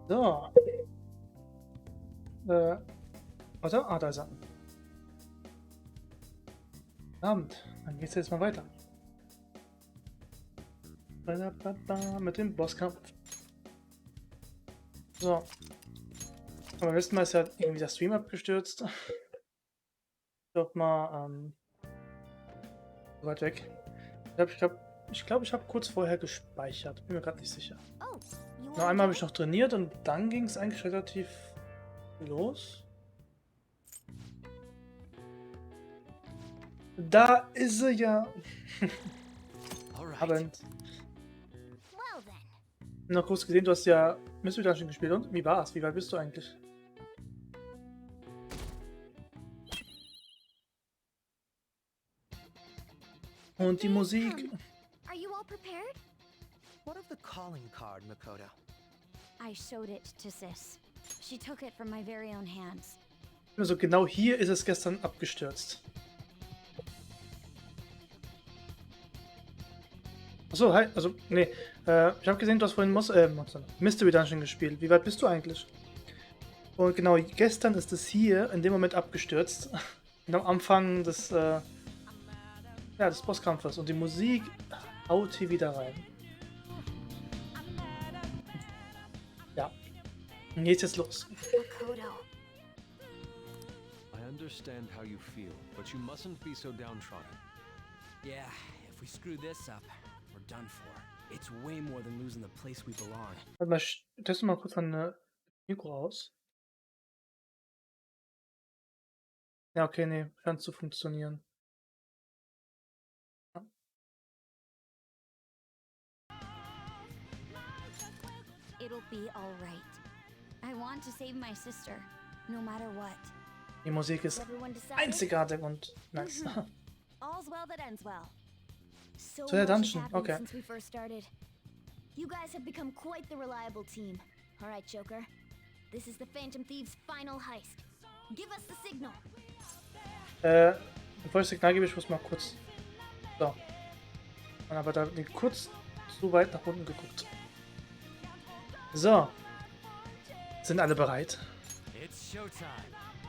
So. Warte, da ist er. Abend. Dann geht's jetzt mal weiter. Mit dem Bosskampf. So. Aber beim letzten Mal ist ja irgendwie der Stream abgestürzt. Ich glaube mal, so weit weg. Ich habe kurz vorher gespeichert. Bin mir gerade nicht sicher. Noch einmal habe ich noch trainiert und dann ging es eigentlich relativ los. Da ist sie ja. Abend. Noch kurz gesehen, du hast ja Mystery Dungeon gespielt und wie war's? Wie weit bist du eigentlich? Und die Musik. Are you all prepared? What of the calling card, Makoto? I showed it to Sis. She took it from my very own hands. Also genau hier ist es gestern abgestürzt. Achso, hi, also, nee. Ich habe gesehen, du hast vorhin Mystery Dungeon gespielt. Wie weit bist du eigentlich? Und genau, gestern ist es hier in dem Moment abgestürzt. Und am Anfang des, des Bosskampfes. Und die Musik haut hier wieder rein. Ja. Und jetzt geht's los. Makoto. I understand how you feel, but you mustn't be so downtrodden. Yeah, if we screw this up, we're done for. It's way more than losing the place we belong. Warte mal, ich teste mal kurz mein Mikro aus. Ja, okay, nee, scheint zu funktionieren. It'll be all right. I want to save my sister, no matter what. Die Musik ist einzigartig und nice. All's well that ends well. So So der much has Dungeon, happened okay. since we first started. You guys have become quite the reliable team. All right, Joker. This is the Phantom Thieves' final heist. Give us the signal. Bevor ich Signal gebe, ich muss mal kurz. So. Aber da bin ich kurz zu weit nach unten geguckt. So. Sind alle bereit? It's showtime.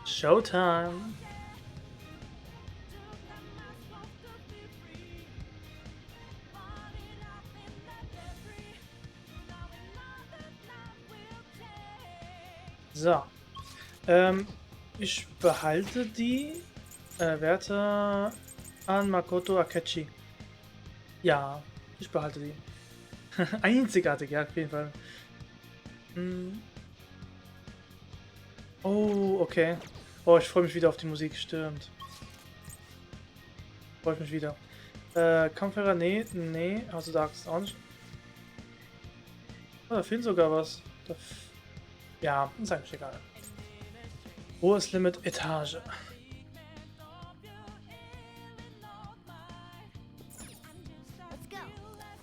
Showtime! So. Ich behalte die Werte an Makoto Akechi. Ja, ich behalte die. Einzigartig, ja, auf jeden Fall. Oh, okay. Oh, ich freue mich wieder auf die Musik, stimmt. Freue ich mich wieder. Kampfhörer, nee, also da ist auch nicht. Oh, da fehlt sogar was. Ja, ist eigentlich egal. Hohes Limit Etage.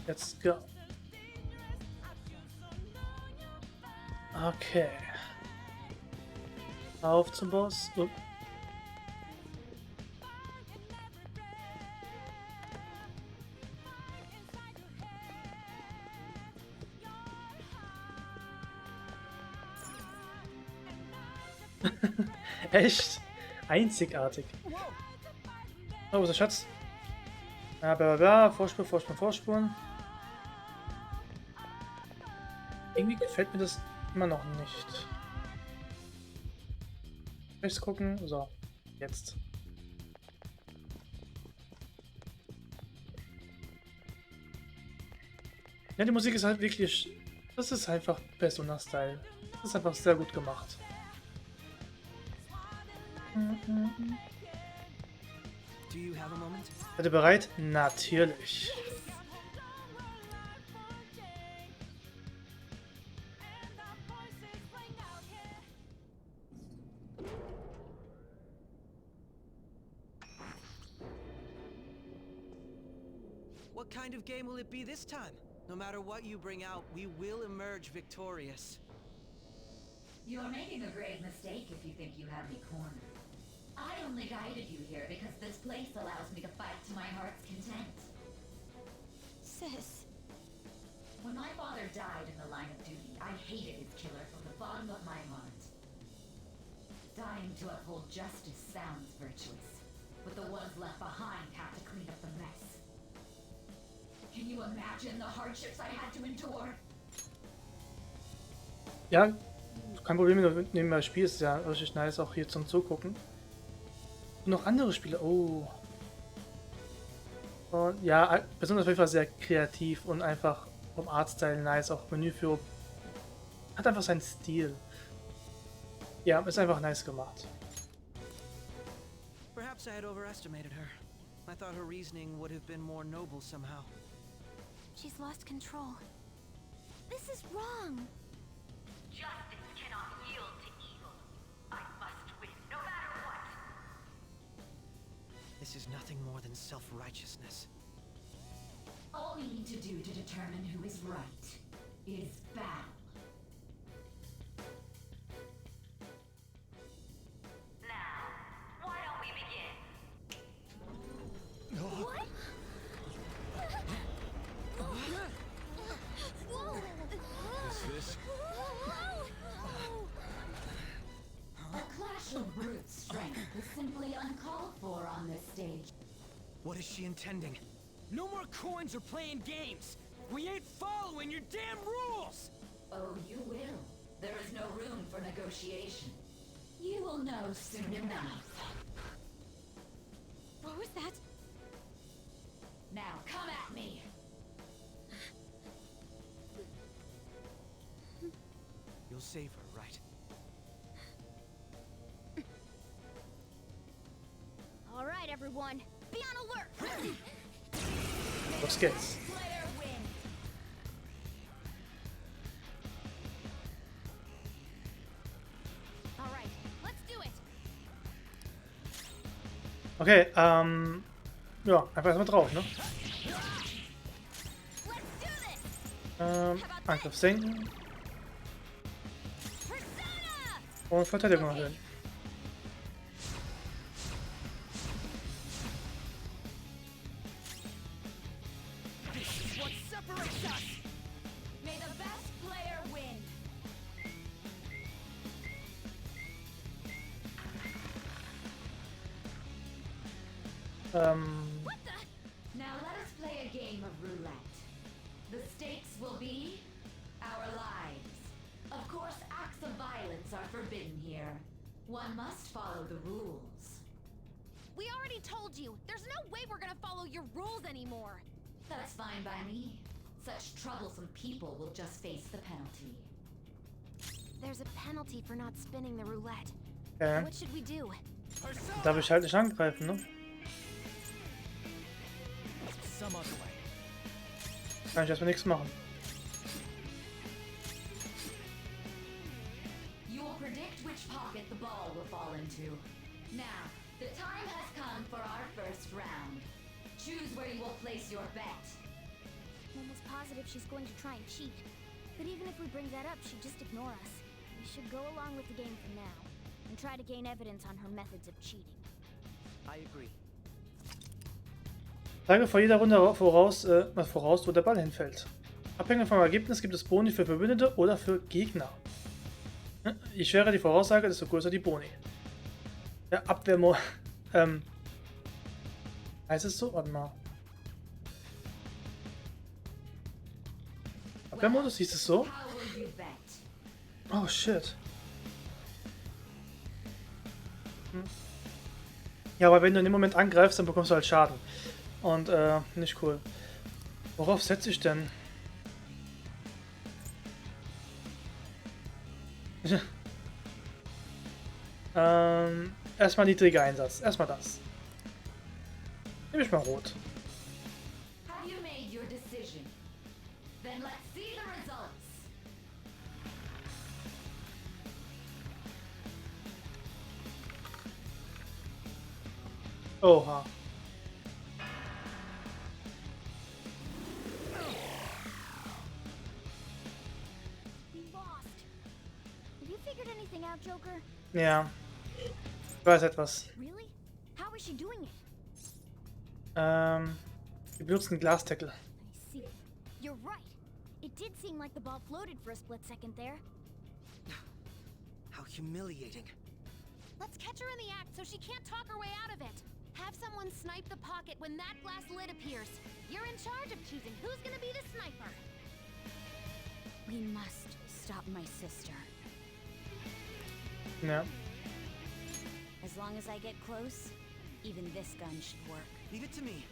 Let's go. Okay. Auf zum Boss. Oh. Echt? Einzigartig. Oh, wo ist der Schatz? Vorspulen. Irgendwie gefällt mir das immer noch nicht. Rechts gucken. So, jetzt. Ja, die Musik ist halt wirklich. Das ist einfach Persona-Style. Das ist einfach sehr gut gemacht. Do you have a moment? Seid ihr bereit? Natürlich. What kind of game will it be this time? No matter what you bring out, we will emerge victorious. You are making a grave mistake if you think you have me cornered. I only guided you here because this place allows me to fight to my heart's content. Sis. When my father died in the line of duty, I hated his killer from the bottom of my heart. Dying to uphold justice sounds virtuous, but the ones left behind have to clean up the mess. Can you imagine the hardships I had to endure? Ja, kein Problem, wenn du nebenbei spielst. Ist ja richtig nice, auch hier zum Zugucken. Und noch andere Spiele. Oh. Und ja, besonders auf jeden Fall sehr kreativ und einfach vom Artstyle nice. Auch Menüführung. Hat einfach seinen Stil. Ja, ist einfach nice gemacht. Perhaps I had overestimated her. I thought her reasoning would have been more noble somehow. She's lost control. This is wrong. Justice cannot yield to evil. I must win, no matter what. This is nothing more than self-righteousness. All we need to do to determine who is right is battle. Now, why don't we begin? What? This? A clash of brute strength is simply uncalled for on this stage. What is she intending? No more coins or playing games! We ain't following your damn rules! Oh, you will. There is no room for negotiation. You will know soon enough. What was that? Now come at me. You'll save her, right? All right, everyone. Be on alert. Los geht's. Player win. All right, let's do it. Okay, ja, einfach erstmal drauf, ne? Let's do this. Angriff senken Persona. und Verteidigung erhöhen. This is what separates us! May the best player win. What the? Now let us play a game of roulette. The stakes will be our lives. Of course, acts of violence are forbidden here. One must follow the rules. We already told you. There's no way we're gonna follow your rules anymore. That's fine by me. Such troublesome people will just face the penalty. There's a penalty for not spinning the roulette. Okay. What should we do? Darf ich halt nicht angreifen, ne? Some other way. Kann ich erstmal nichts machen. You will predict which pocket the ball will fall into. Now, the time has come for our first round. Choose where you will place your bet. I'm almost positive she's going to try and cheat. But even if we bring that up, she'd just ignore us. We should go along with the game for now, and try to gain evidence on her methods of cheating. I agree. Sage vor jeder Runde voraus, wo der Ball hinfällt. Abhängig vom Ergebnis gibt es Boni für Verbündete oder für Gegner. Je schwerer die Voraussage, desto größer die Boni. Der Abwehrmo... heißt es so? Warte mal. Abwehrmodus hieß es so? How will you bet? Oh shit. Ja, aber wenn du in dem Moment angreifst, dann bekommst du halt Schaden. Und nicht cool. Worauf setze ich denn? Erstmal niedriger Einsatz. Erstmal das. Nehme ich mal rot. Have you made your decision? Then let's see the results. Oha. We lost. Have you figured anything out, Joker? Ja. Ich weiß etwas. Really? How is she doing it? Wir benutzen Glasdeckel. I see. You're right. It did seem like the ball floated for a split second there. How humiliating. Let's catch her in the act so she can't talk her way out of it. Have someone snipe the pocket when that glass lid appears. You're in charge of choosing who's gonna be the sniper. We must stop my sister. Ja. As long as I get close, even this gun should work. Leave it to me.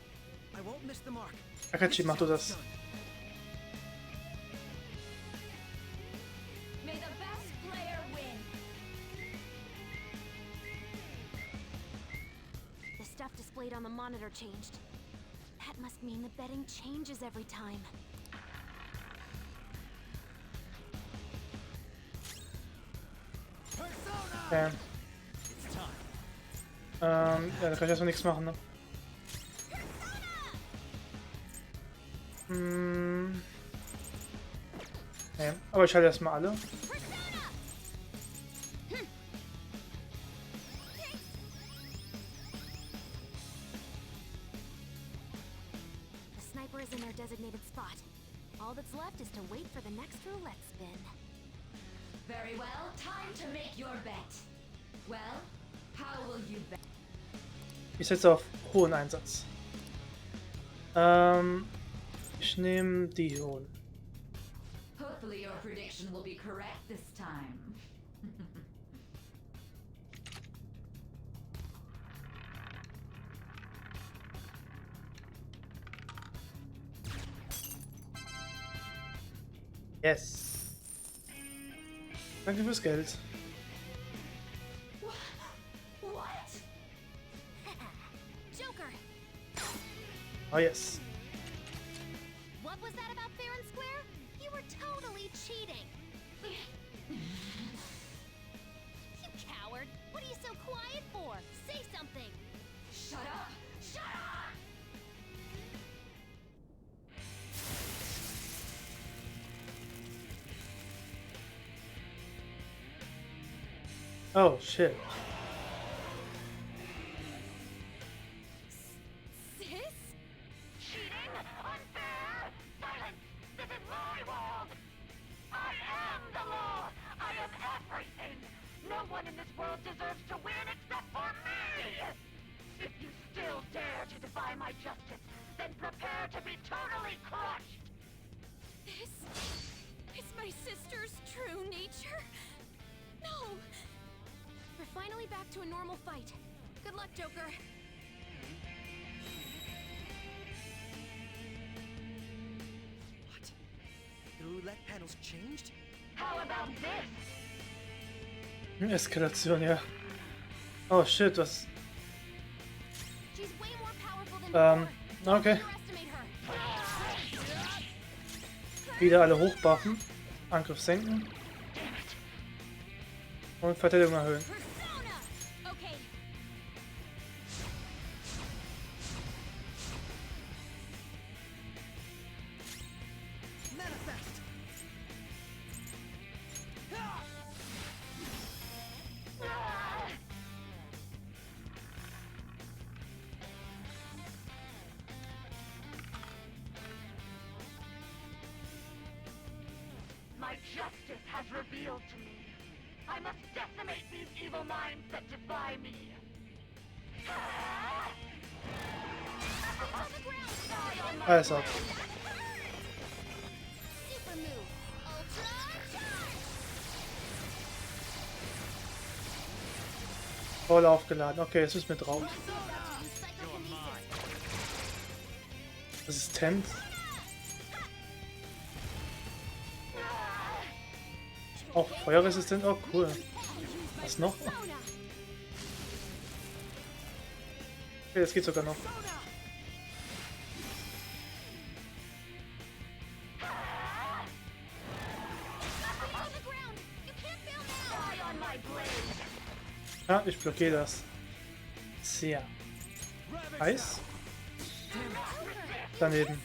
I won't miss the mark. Akachi, mach du das. May the best player win. The stuff displayed on the monitor changed. That must mean the betting changes every time. Okay. Ja, da kann ich erstmal nichts machen, ne? Okay. Aber ich halte erstmal alle. The sniper is in their designated spot. All that's left is to wait for the next roulette spin. Very well, time to make your bet. Well, how will you bet? Ich setze auf hohen Einsatz. Ich nehme die hier holen. Hopefully your prediction will be correct this time. Yes. Danke fürs Geld. What? Joker! Oh yes. What was that about fair and square? You were totally cheating! You coward! What are you so quiet for? Say something! Shut up! Shut up! Oh shit. Sis? Cheating? Unfair? Silence! This is my world! I am the law! I am everything! No one in this world deserves to win except for me! If you still dare to defy my justice, then prepare to be totally crushed! This is my sister's true nature? No! We're finally back to a normal fight. Good luck, Joker. What? The roulette panels changed? How about this? Eskalation, ja. Oh shit, was. She's way more powerful than before. Okay. Don't underestimate her. Wieder alle hochbuffen. Angriff senken. Und Verteidigung erhöhen. Persona! Okay. Manifest! My justice has revealed to me. I must decimate these evil minds that defy me. Alles ab. Super move. Ultra charge! Voll aufgeladen. Okay, jetzt ist mit drauf. Resistent. Auch feuerresistent. Oh cool. Was noch? Okay, das geht sogar noch. Ja, ich blockiere das. Sehr. Eis. Daneben.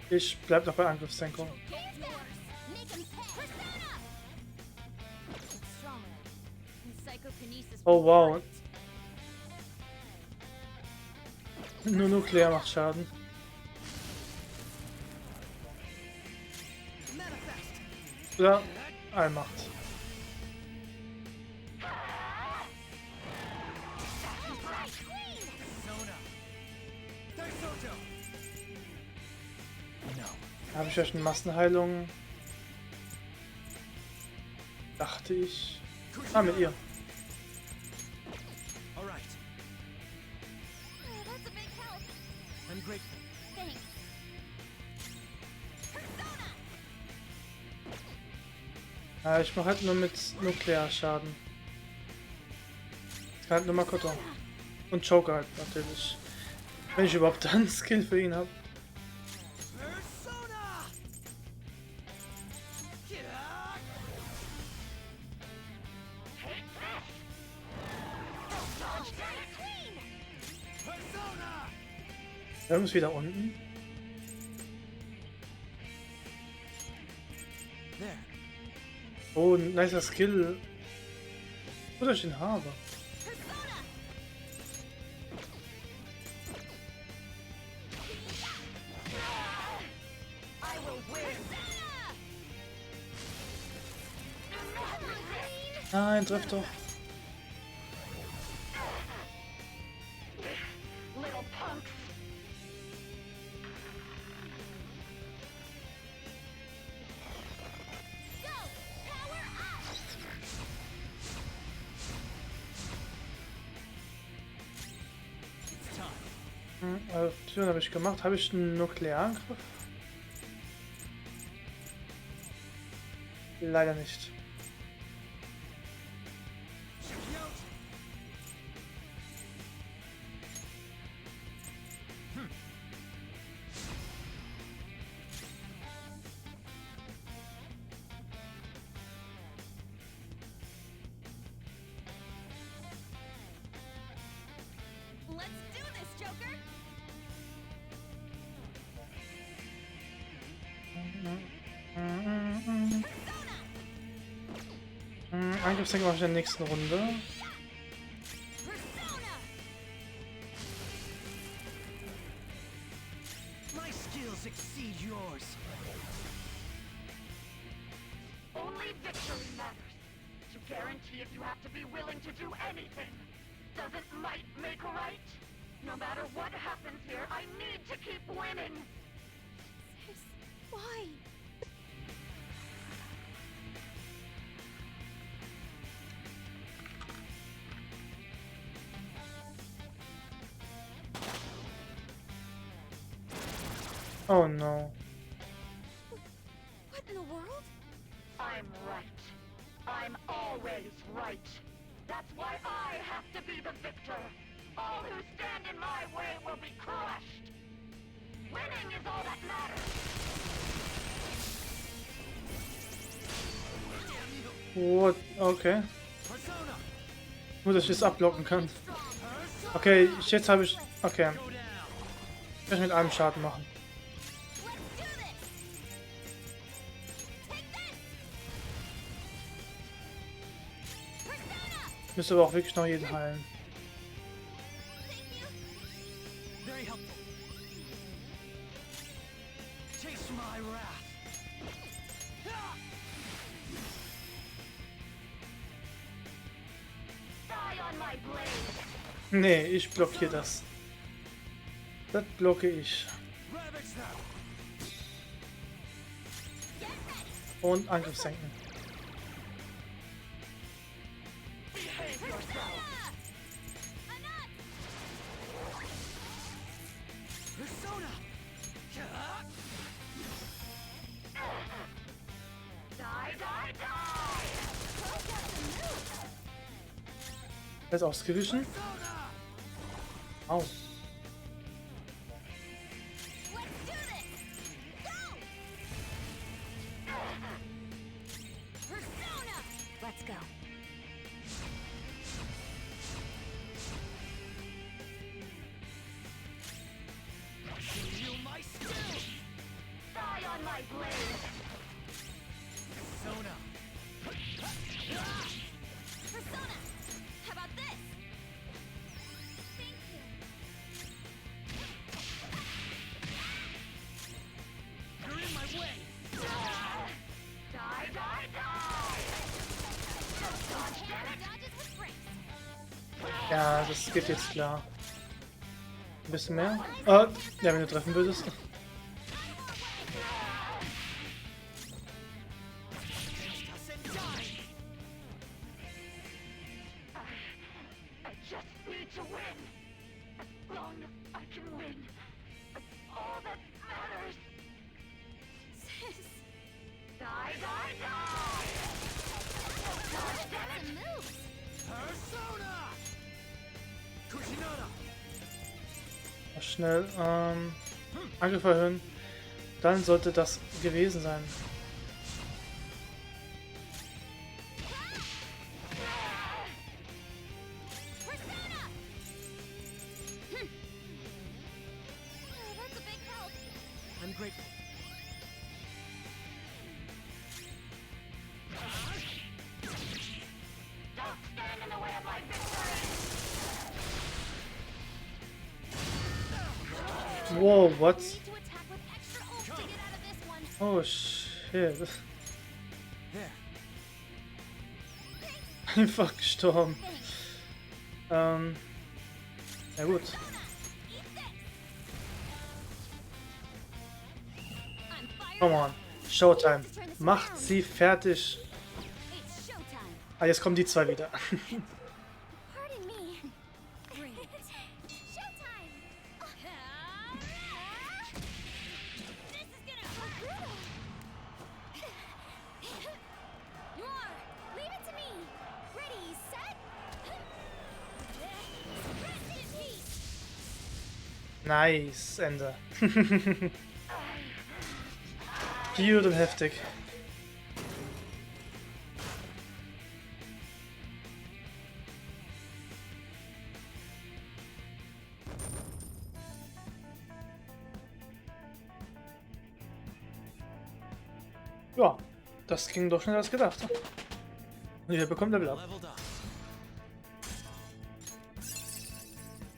Ich bleib noch bei Angriffssenkung. Oh wow. Nur nuklear macht Schaden. Oder Allmacht. Da habe ich ja schon Massenheilung. Dachte ich. Ah, mit ihr. Oh, that's a big help. I'm grateful. Thanks. Persona! Ja, ich mache halt nur mit Nuklearschaden. Ich kann halt nur Makoto. Und Joker halt natürlich. Wenn ich überhaupt einen Skill für ihn habe. Persona! Persona! Irgendwas wieder unten. There. Oh, ein nicer Skill. Gut, dass ich ihn habe. Persona! I will win. Nein, trifft doch. Little punks. Go! Power up! It's time. Türen habe ich gemacht. Habe ich einen Nuklearangriff? Leider nicht. Check you out. Let's do this, Joker! Angriffsdenken mache ich in der nächsten Runde. Persona! My skills exceed yours. Only victory matters. To guarantee it, you have to be willing to do anything. Doesn't might make right? No matter what happens here, I need to keep winning. Sis, why? Oh no. What in the world? I'm right. I'm always right. That's why I have to be the victor. All who stand in my way will be crushed. Winning is all that matters. What? Okay. Persona! Gut, dass ich das abblocken kann. Okay, jetzt habe ich... Okay. Go down. Ich kann mit einem Schaden machen. Let's do this! Take this! Persona! Müsste aber auch wirklich noch jeden heilen. Thank you! Very helpful. Taste my wrath. Die on my blade. Nee, ich blockiere das. Das blocke ich. Ravage them. Get ready! Und Angriff senken. Behave yourself. Enough! Persona! Die, die, die. Er ist ausgewichen. Au. Let's do this! Go! Persona! Let's go. Feel my skill! Die on my blade. Persona! Persona! How about this? Thank you. Ja, das geht jetzt klar. Ein bisschen mehr? Ja, wenn du treffen würdest. I just need to win. As long as I can win. That's all that matters. Sis, Die, die, die! that's a move. Persona! Kushinada! Schnell, Angriff erhöhen. Dann sollte das gewesen sein. Persona! Oh, that's a big help. I'm grateful. Don't stand in the way of my victory! Wow, what? Need to attack with extra oomph to get out of this one. Oh shit. There. Einfach gestorben. Thanks. Ja gut. Eat this. I'm fired Come up. on. Showtime. Macht sie fertig. It's showtime. Ah, jetzt kommen die zwei wieder. Pardon me. Bring it. Showtime. This is gonna hurt. Noir, leave it to me. Ready, set. Rest in peace. Nice, Ende. Cute und heftig. Ja, das ging doch schneller als gedacht. Und ihr bekommt Level up. Leveled up.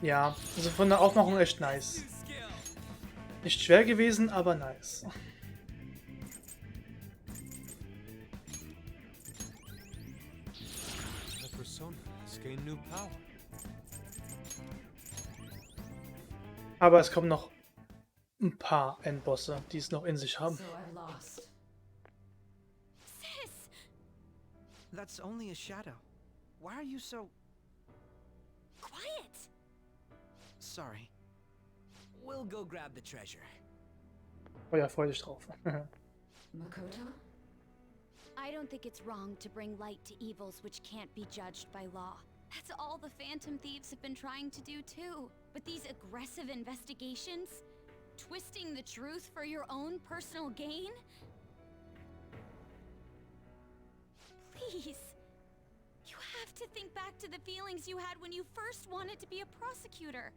Ja, also von der Aufmachung echt nice. Skill. Nicht schwer gewesen, aber nice. The persona has gained new power. Aber es kommen noch ein paar Endbosse, die es noch in sich haben. So I've lost. Sis, That's only a shadow. Why are you so... quiet. sorry? We'll go grab the treasure. Oh ja, freu dich drauf. Makoto? I don't think it's wrong to bring light to evils which can't be judged by law. That's all the Phantom Thieves have been trying to do too. But these aggressive investigations? Twisting the truth for your own personal gain? Please. You have to think back to the feelings you had when you first wanted to be a prosecutor.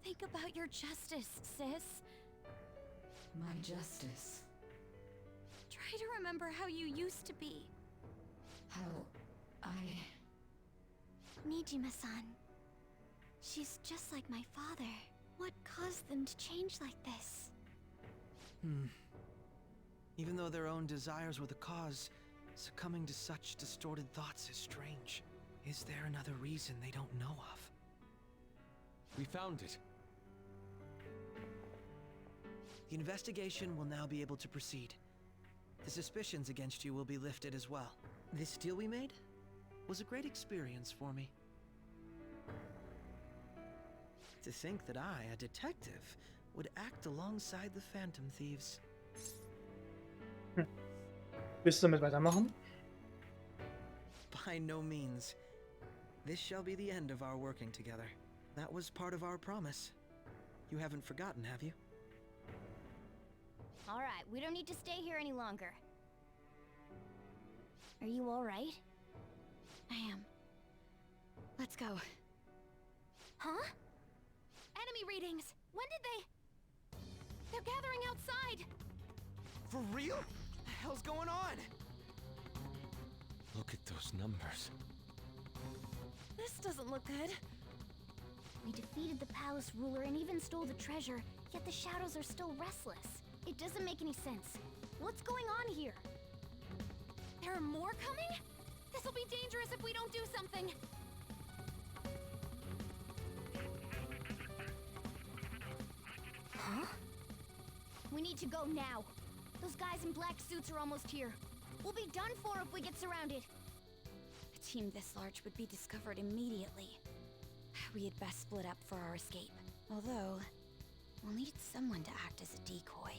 Think about your justice, sis. My justice. Try to remember how you used to be. How I... Nijima-san. She's just like my father. What caused them to change like this? Even though their own desires were the cause, succumbing to such distorted thoughts is strange. Is there another reason they don't know of? We found it. The investigation will now be able to proceed. The suspicions against you will be lifted as well. This deal we made was a great experience for me. To think that I, a detective, would act alongside the Phantom Thieves. Willst du damit weitermachen? By no means. This shall be the end of our working together. That was part of our promise. You haven't forgotten, have you? All right, we don't need to stay here any longer. Are you all right? I am. Let's go. Huh? Enemy readings! When did they... They're gathering outside! For real? What the hell's going on? Look at those numbers. This doesn't look good. We defeated the palace ruler and even stole the treasure, yet the shadows are still restless. It doesn't make any sense. What's going on here? There are more coming? This'll be dangerous if we don't do something. need to go now. Those guys in black suits are almost here. We'll be done for if we get surrounded. A team this large would be discovered immediately. We had best split up for our escape. Although, we'll need someone to act as a decoy.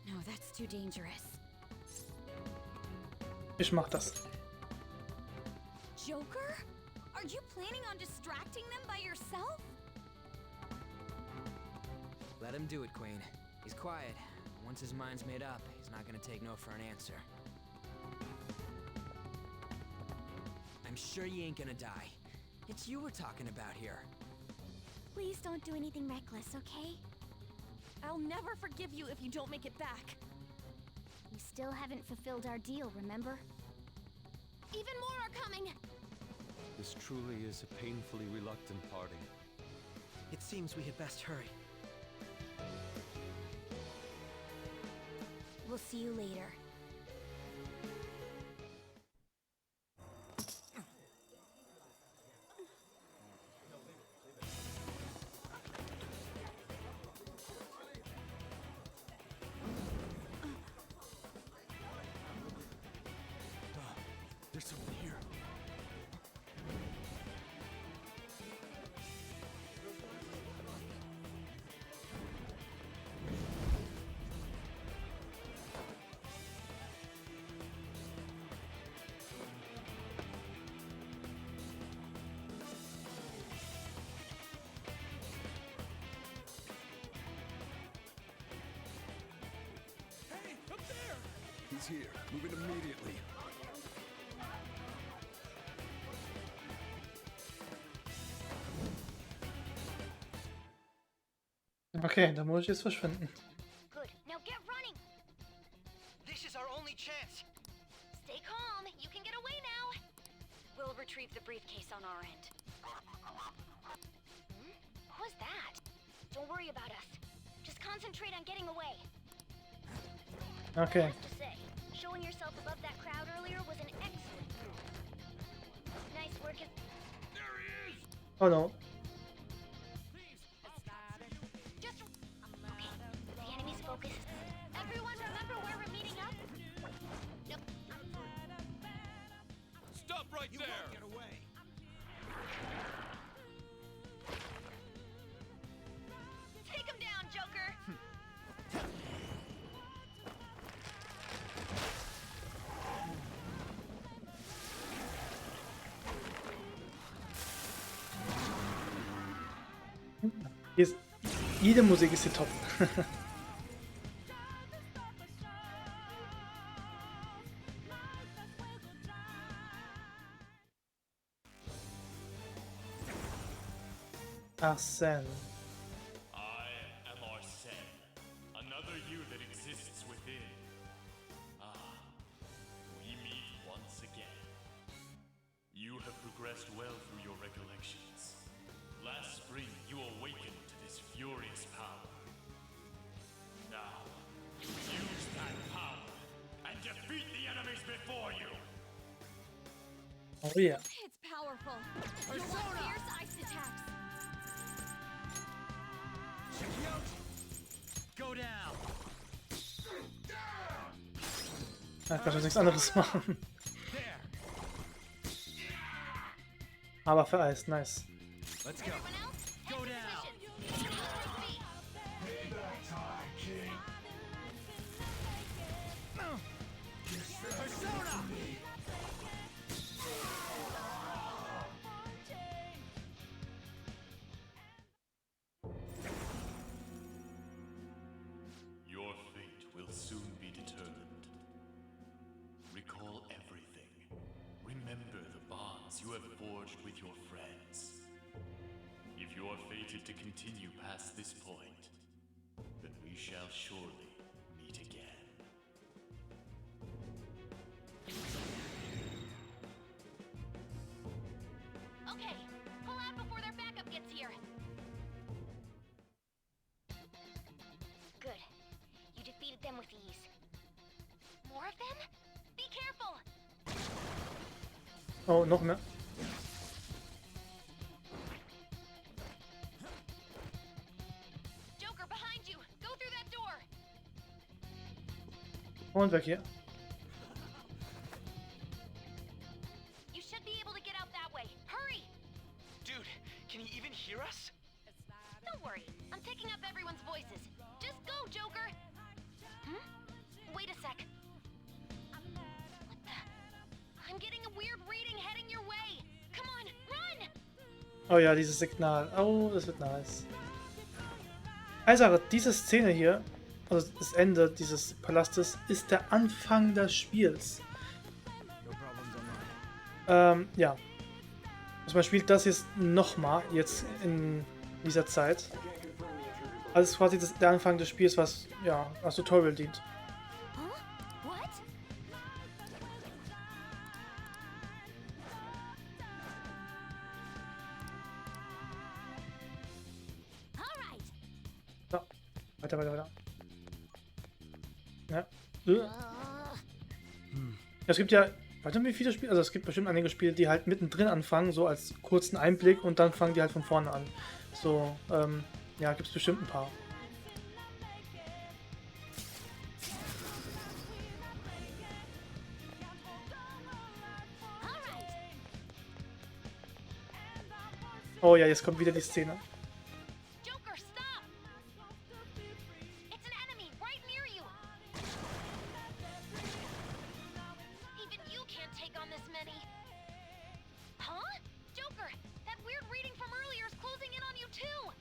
No, that's too dangerous. Ich mach das. Joker? Are you planning on distracting them by yourself? Let him do it, Queen. He's quiet. Once his mind's made up, he's not gonna take no for an answer. I'm sure you ain't gonna die. It's you we're talking about here. Please don't do anything reckless, okay? I'll never forgive you if you don't make it back. We still haven't fulfilled our deal, remember? Even more are coming! This truly is a painfully reluctant parting. It seems we had best hurry. We'll see you later. There's someone here. Hey, up there! He's here. Move it immediately. Okay, da muss ich jetzt verschwinden. Good. Now get running! This is our only chance. Stay calm. You can get away now. We'll retrieve the briefcase on our end. What was that? Don't worry about us. Just concentrate on getting away. Okay. I have to say, showing yourself above that crowd earlier was an excellent move. Nice work. Oh no. Just okay. The enemy's focus. Everyone, remember where we're meeting up? Yep. Stop right You there! won't get away. Take him down, Joker. Hier ist, jede Musik ist hier top. Arsène. I am Arsène, another you that exists within. Ah, we meet once again. You have progressed well through your recollections. Last spring, you awakened to this furious power. Now, use that power and defeat the enemies before you! Oh yeah. It's powerful. You'll want fierce ice attacks. Go down! Ich kann schon nichts anderes machen. There! Aber vereist, nice. Let's go! Everyone else, Go exit down! positions. Persona! Your fate will soon be determined. Recall everything. Remember the bonds you have forged with your friends. If you are fated to continue past this point, then we shall surely meet again. Okay, pull out before their backup gets here. Good. You defeated them with ease. More of them? Be careful! Oh, noch mehr. Joker, behind you! Go through that door! Und weg hier. You should be able to get out that way. Hurry! Dude, can he even hear us? Don't worry. I'm picking up everyone's voices. Just go, Joker! Wait a sec. What the? I'm getting a weird reading heading your way. Come on, run! Oh ja, dieses Signal. Oh, das wird nice. Eine Sache, diese Szene hier, also das Ende dieses Palastes, ist der Anfang des Spiels. Ja. Also man spielt das jetzt nochmal, jetzt in dieser Zeit. Also es ist quasi der Anfang des Spiels, was ja als Tutorial dient. Huh? What? All right. So, weiter. Ja. Es gibt ja, warte mal, wie viele Spiele, also es gibt bestimmt einige Spiele, die halt mittendrin anfangen, so als kurzen Einblick und dann fangen die halt von vorne an. So, ja, gibt es bestimmt ein paar. Oh ja, jetzt kommt wieder die Szene. Joker, stop! It's an enemy right near you! Even you can't take on this many. Huh? Joker, that weird reading from earlier is closing in on you too!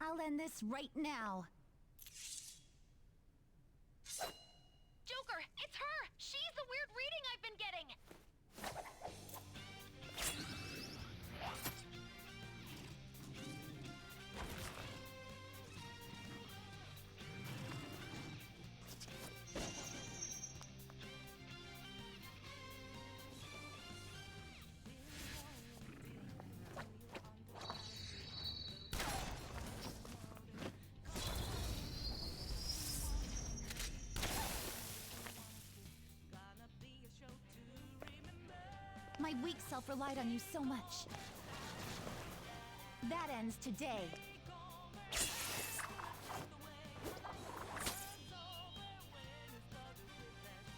I'll end this right now. Joker, it's her! She's the weird reading I've been getting! My weak self relied on you so much. That ends today.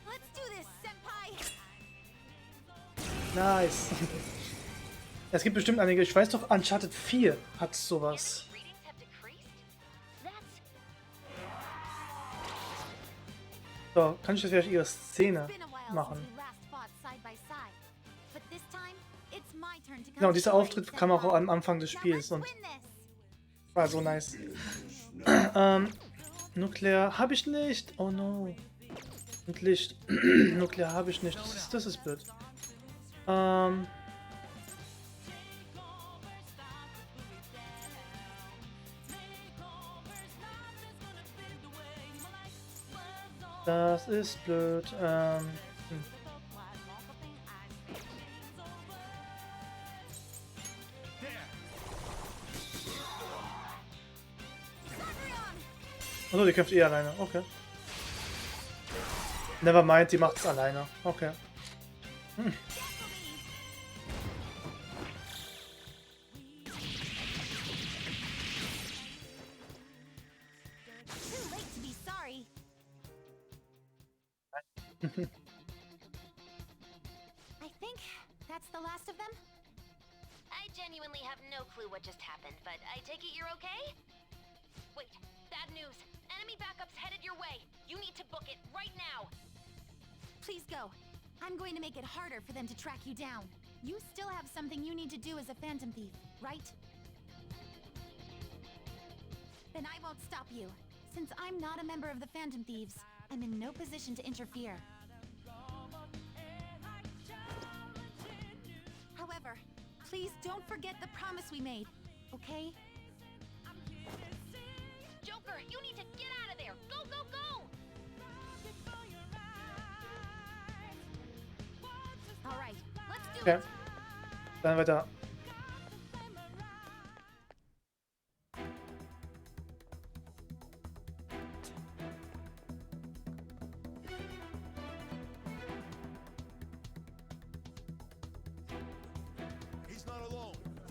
Let's do this, Senpai! Nice. Es gibt bestimmt einige, ich weiß doch, Uncharted 4 hat sowas. Readings have decreased? That's... So, kann ich das vielleicht ihre Szene It's been a while machen? since we last fought side by side. But this time, it's my turn to come Genau, dieser to Auftritt Senpai. kam auch am Anfang des Now Spiels let's und win this. war so nice. Nuklear habe ich nicht. Oh no. Und Licht. Nuklear habe ich nicht. Das ist blöd. Das ist blöd. Achso, die kämpft eh alleine. Okay. Nevermind, die macht's alleine. Okay. Too late to be sorry. I think that's the last of them. I genuinely have no clue what just happened, but I take it you're okay? Wait, bad news. Enemy backup's headed your way. You need to book it right now. Please go. I'm going to make it harder for them to track you down. You still have something you need to do as a Phantom Thief, right? Then I won't stop you. Since I'm not a member of the Phantom Thieves, I'm in no position to interfere. However, please don't forget the promise we made, okay? Joker, you need to get out of there. Go, go, go! All right, let's do Okay. it. Dann weiter.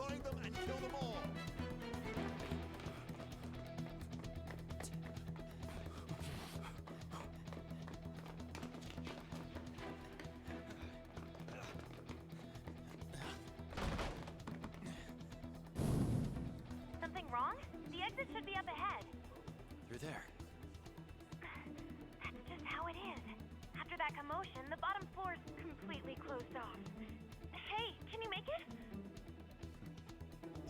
find them and kill them all. Something wrong? The exit should be up ahead. Through there. That's just how it is. After that commotion, the bottom floor is completely closed off. Hey, can you make it?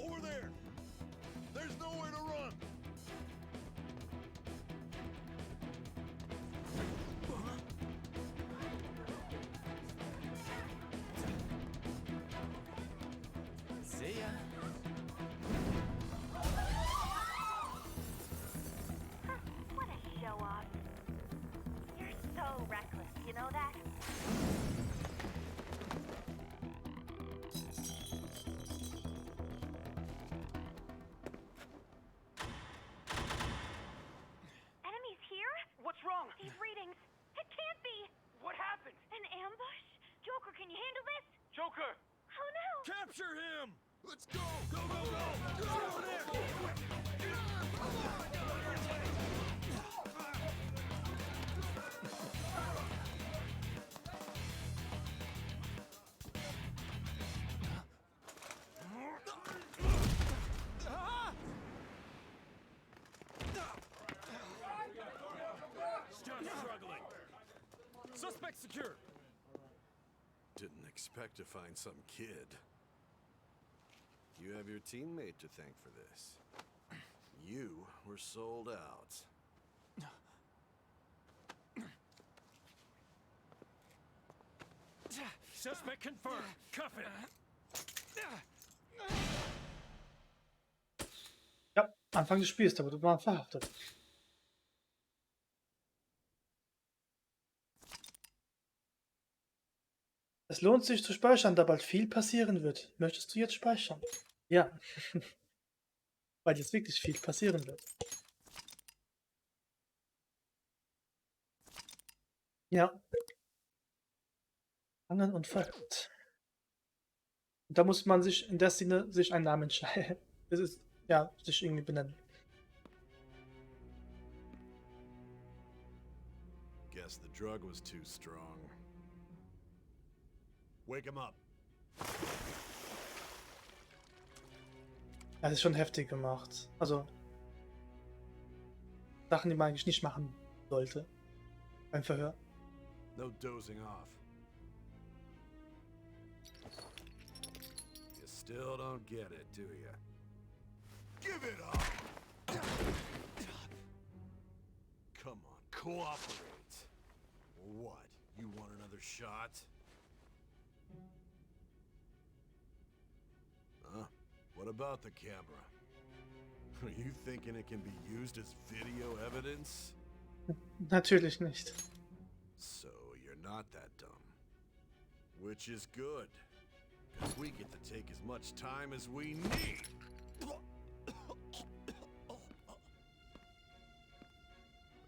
Over there! There's nowhere to run! See ya. What a show off. You're so reckless, you know that? Enemies here? What's wrong? These readings. It can't be. What happened? An ambush? Joker, can you handle this? Joker! Oh no! Capture him! Let's go! Go, go, go! Go over there! Still struggling. Suspect secure! Didn't expect to find some kid. You have your teammate to thank for this. You were sold out. Suspect confirmed. Cuff it! Ja, Anfang des Spiels, da wurde man verhaftet. Es lohnt sich zu speichern, da bald viel passieren wird. Möchtest du jetzt speichern? Ja. Weil jetzt wirklich viel passieren wird. Ja. Fangen und verhört. Und da muss man sich in der Szene sich einen Namen entscheiden. Das ist, ja, sich irgendwie benennen. Guess the drug was too strong. Wake him up. Das ist schon heftig gemacht. Also Sachen, die man eigentlich nicht machen sollte beim Verhör. No dozing off. You still don't get it, do you? Give it up! Come on, cooperate. What? You want another shot? Huh? What about the camera? Are you thinking it can be used as video evidence? Natürlich nicht. So you're not that dumb. Which is good. Because we get to take as much time as we need.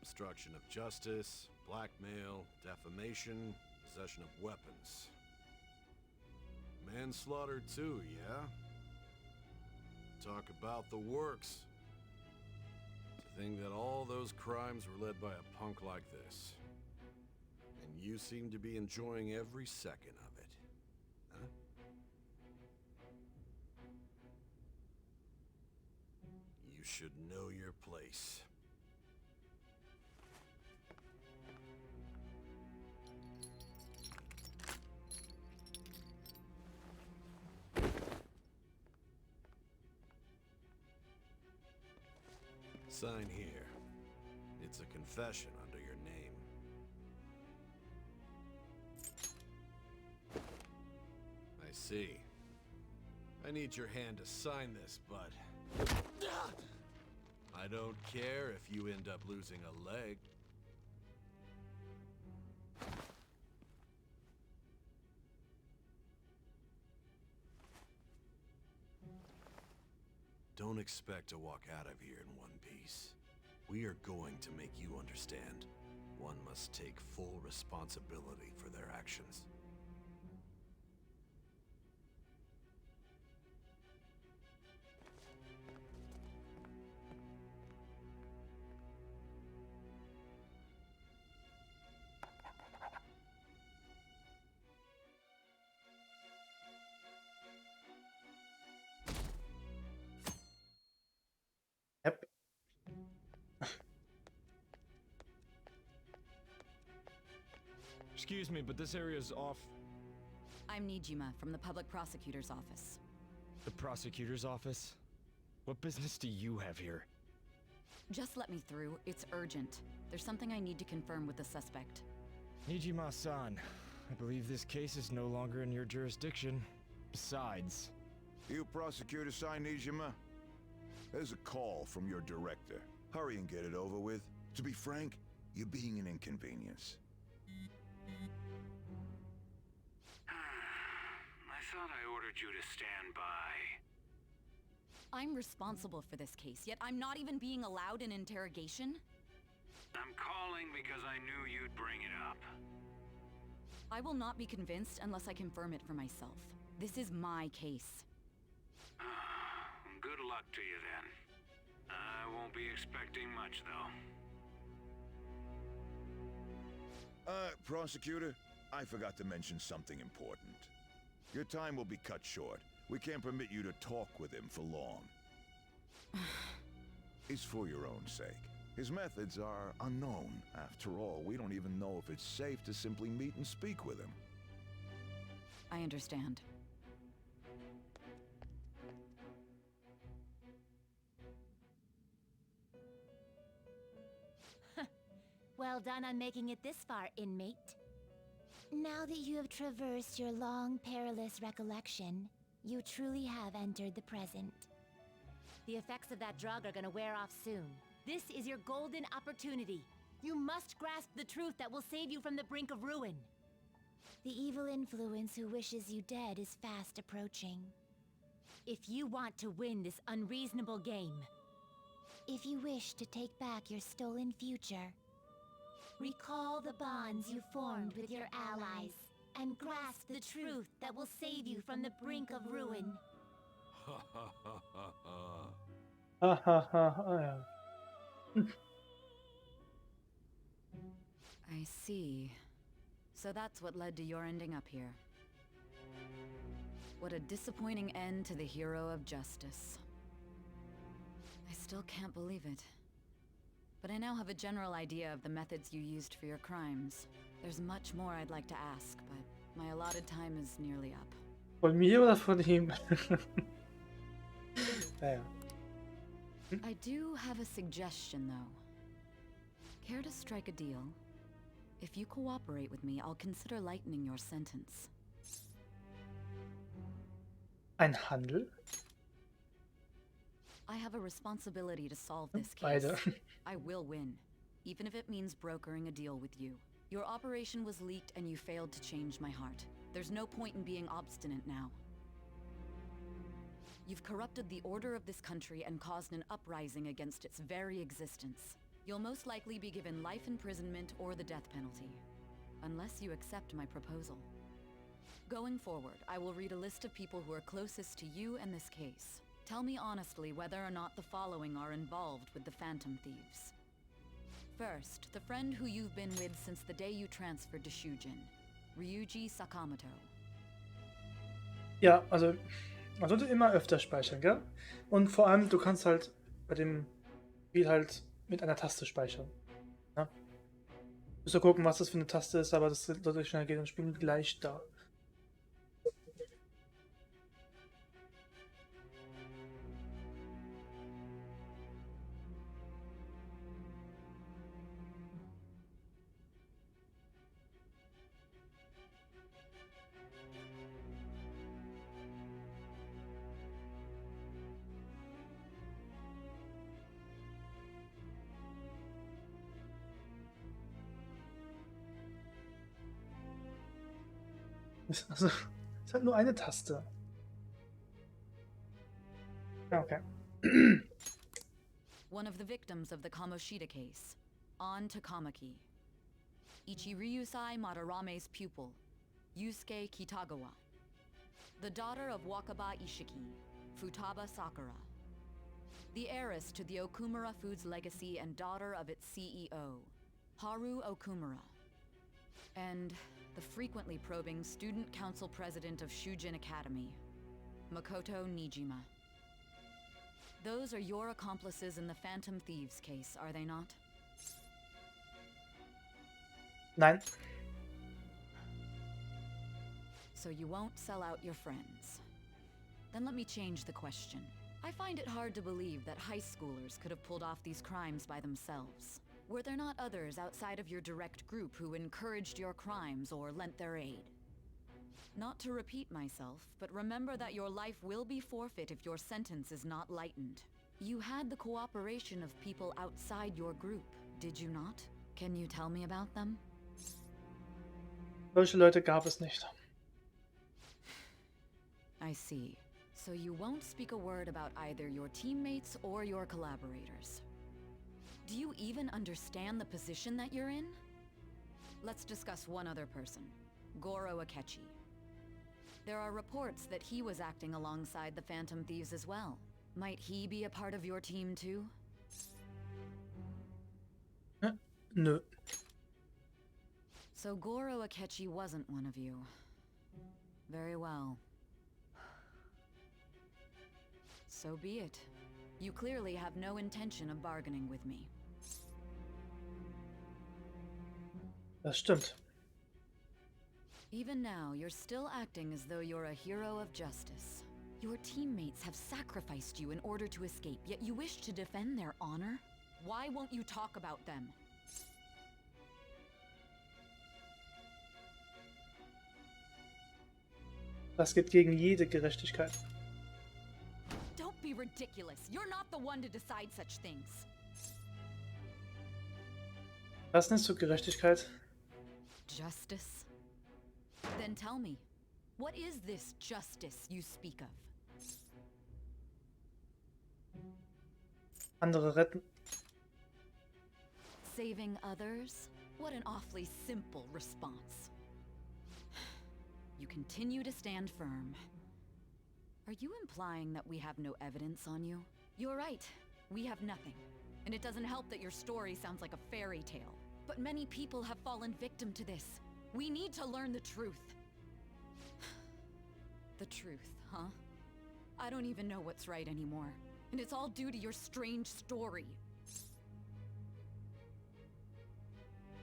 Obstruction of justice, blackmail, defamation, possession of weapons. Manslaughter too, yeah? Talk about the works. To think that all those crimes were led by a punk like this. And you seem to be enjoying every second of it. Huh? You should know your place. Sign here. It's a confession under your name. I see. I need your hand to sign this, but I don't care if you end up losing a leg. Don't expect to walk out of here in one piece. We are going to make you understand. One must take full responsibility for their actions. Excuse me, but this area is off. I'm Nijima from the public prosecutor's office. The prosecutor's office? What business do you have here? Just let me through. It's urgent. There's something I need to confirm with the suspect. Nijima-san, I believe this case is no longer in your jurisdiction. Besides... You prosecutor sign Nijima? There's a call from your director. Hurry and get it over with. To be frank, you're being an inconvenience. I thought I ordered you to stand by. I'm responsible for this case, yet I'm not even being allowed an interrogation? I'm calling because I knew you'd bring it up. I will not be convinced unless I confirm it for myself. This is my case. Good luck to you then. I won't be expecting much, though. Prosecutor, I forgot to mention something important. Your time will be cut short. We can't permit you to talk with him for long. It's for your own sake. His methods are unknown. After all, we don't even know if it's safe to simply meet and speak with him. I understand. Well done on making it this far, inmate. Now that you have traversed your long, perilous recollection, you truly have entered the present. The effects of that drug are gonna wear off soon. This is your golden opportunity. You must grasp the truth that will save you from the brink of ruin. The evil influence who wishes you dead is fast approaching. If you want to win this unreasonable game, if you wish to take back your stolen future, recall the bonds you formed with your allies, and grasp the truth that will save you from the brink of ruin. Ha ha ha ha ha. Ha ha ha ha, ja. I see. So that's what led to your ending up here. What a disappointing end to the hero of justice. I still can't believe it. But I now have a general idea of the methods you used for your crimes. There's much more I'd like to ask, but my allotted time is nearly up. Von mir oder von ihm? Naja. I do have a suggestion, though. Care to strike a deal? If you cooperate with me, I'll consider lightening your sentence. Ein Handel? I have a responsibility to solve this case. Beide. I will win, even if it means brokering a deal with you. Your operation was leaked and you failed to change my heart. There's no point in being obstinate now. You've corrupted the order of this country and caused an uprising against its very existence. You'll most likely be given life imprisonment or the death penalty, unless you accept my proposal. Going forward, I will read a list of people who are closest to you and this case. Tell me honestly whether or not the following are involved with the Phantom Thieves. First, the friend who you've been with since the day you transferred to Shujin, Ryuji Sakamoto. Ja, also man sollte immer öfter speichern, gell? Und vor allem, du kannst halt bei dem Spiel halt mit einer Taste speichern. Ja? Müsst ihr gucken, was das für eine Taste ist, aber das sollte schnell gehen und spielen gleich da. Also, ist halt nur eine Taste. Okay. One of the victims of the Kamoshida case, An Takamaki. Ichiryusai Madarame's pupil, Yusuke Kitagawa. The daughter of Wakaba Ishiki, Futaba Sakura. The heiress to the Okumura Foods legacy and daughter of its CEO, Haru Okumura. And the frequently probing student council president of Shujin Academy, Makoto Nijima. Those are your accomplices in the Phantom Thieves case, are they not? Nein. So you won't sell out your friends. Then let me change the question. I find it hard to believe that high schoolers could have pulled off these crimes by themselves. Were there not others outside of your direct group who encouraged your crimes or lent their aid? Not to repeat myself, but remember that your life will be forfeit if your sentence is not lightened. You had the cooperation of people outside your group, did you not? Can you tell me about them? Solche Leute gab es nicht. I see. So you won't speak a word about either your teammates or your collaborators. Do you even understand the position that you're in? Let's discuss one other person, Goro Akechi. There are reports that he was acting alongside the Phantom Thieves as well. Might he be a part of your team too? Nö. So Goro Akechi wasn't one of you. Very well. So be it. You clearly have no intention of bargaining with me. Das stimmt. Even now, you're still acting as though you're a hero of justice. Your teammates have sacrificed you in order to escape, yet you wish to defend their honor? Why won't you talk about them? Das geht gegen jede Gerechtigkeit. Don't be ridiculous. You're not the one to decide such things. Was nennst du Gerechtigkeit? Justice? Then tell me, what is this justice you speak of? Andere retten. Saving others? What an awfully simple response. You continue to stand firm. Are you implying that we have no evidence on you? You're right. We have nothing. And it doesn't help that your story sounds like a fairy tale. But many people have fallen victim to this. We need to learn the truth. The truth, huh? I don't even know what's right anymore. And it's all due to your strange story.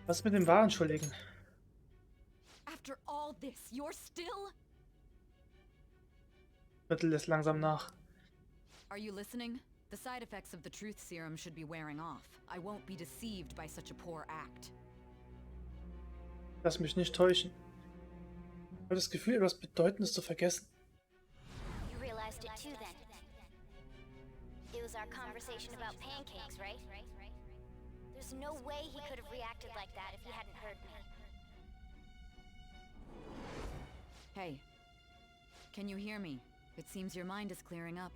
Was mit den Wahnschuldigen? After all this, you're still... Mittel lässt langsam nach. Are you listening? The side effects of the truth serum should be wearing off. I won't be deceived by such a poor act. Lass mich nicht täuschen. Ich habe das Gefühl, etwas Bedeutendes zu vergessen. You realized it too then. It was our conversation about pancakes, right? There's no way he could have reacted like that if he hadn't heard me. Hey. Can you hear me? It seems your mind is clearing up.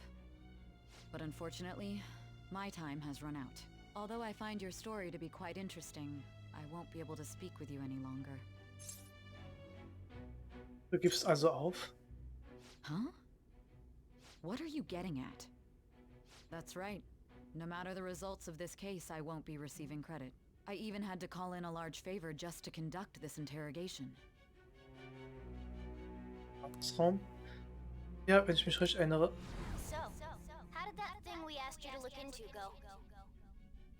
But unfortunately, my time has run out. Although I find your story to be quite interesting, I won't be able to speak with you any longer. Du gibst also auf? Huh? What are you getting at? That's right. No matter the results of this case, I won't be receiving credit. I even had to call in a large favor just to conduct this interrogation. Raum? Ja, wenn ich mich recht erinnere. So, how did that thing we asked you to look into go?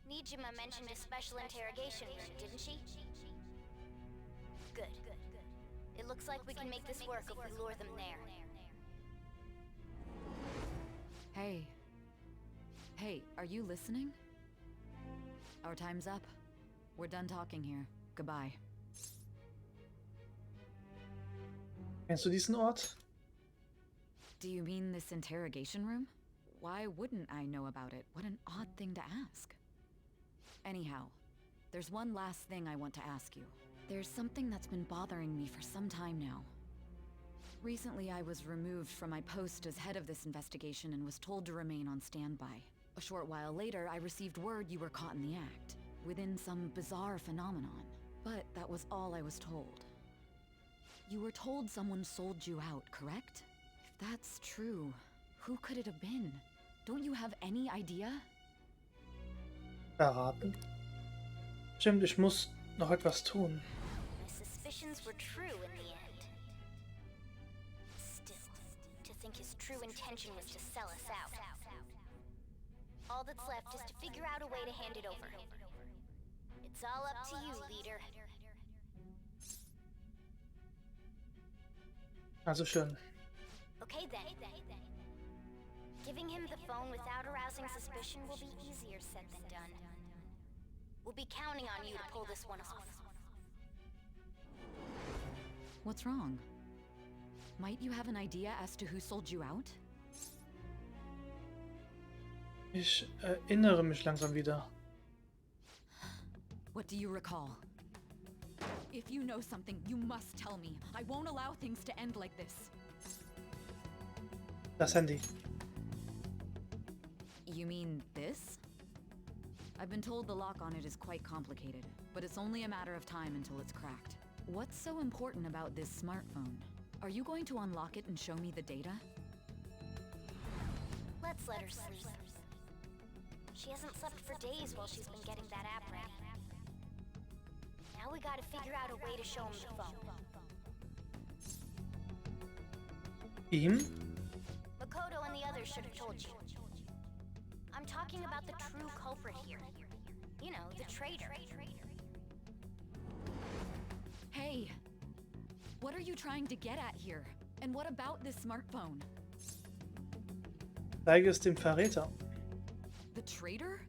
Nijima mentioned a special interrogation room, didn't she? Good. It looks like we can make this work if we lure them there. Hey. Hey, are you listening? Our time's up. We're done talking here. Goodbye. Kennst du diesen Ort? Do you mean this interrogation room? Why wouldn't I know about it? What an odd thing to ask. Anyhow, there's one last thing I want to ask you. There's something that's been bothering me for some time now. Recently, I was removed from my post as head of this investigation and was told to remain on standby. A short while later, I received word you were caught in the act, within some bizarre phenomenon. But that was all I was told. You were told someone sold you out, correct? If that's true, who could it have been? Don't you have any idea? Erraten? Stimmt, ich muss noch etwas tun. My suspicions were true in the end. Still, to think his true intention was to sell us out. All that's left is to figure out a way to hand it over. It's all up to you, leader. Also schön. Okay then. Giving him the phone without arousing suspicion will be easier said than done. We'll be counting on you to pull this one off. What's wrong? Might you have an idea as to who sold you out? Ich erinnere mich langsam wieder. What do you recall? If you know something, you must tell me. I won't allow things to end like this. Das Handy. You mean this? I've been told the lock on it is quite complicated, but it's only a matter of time until it's cracked. What's so important about this smartphone? Are you going to unlock it and show me the data? Let's let her sleep. She hasn't slept for days while she's been getting that app ready. Now we gotta figure out a way to show him the phone. Ihm? Makoto and the others should have told you. I'm talking about the true culprit here. You know, the traitor. Hey! What are you trying to get at here? And what about this smartphone? Zeige es dem Verräter. The traitor?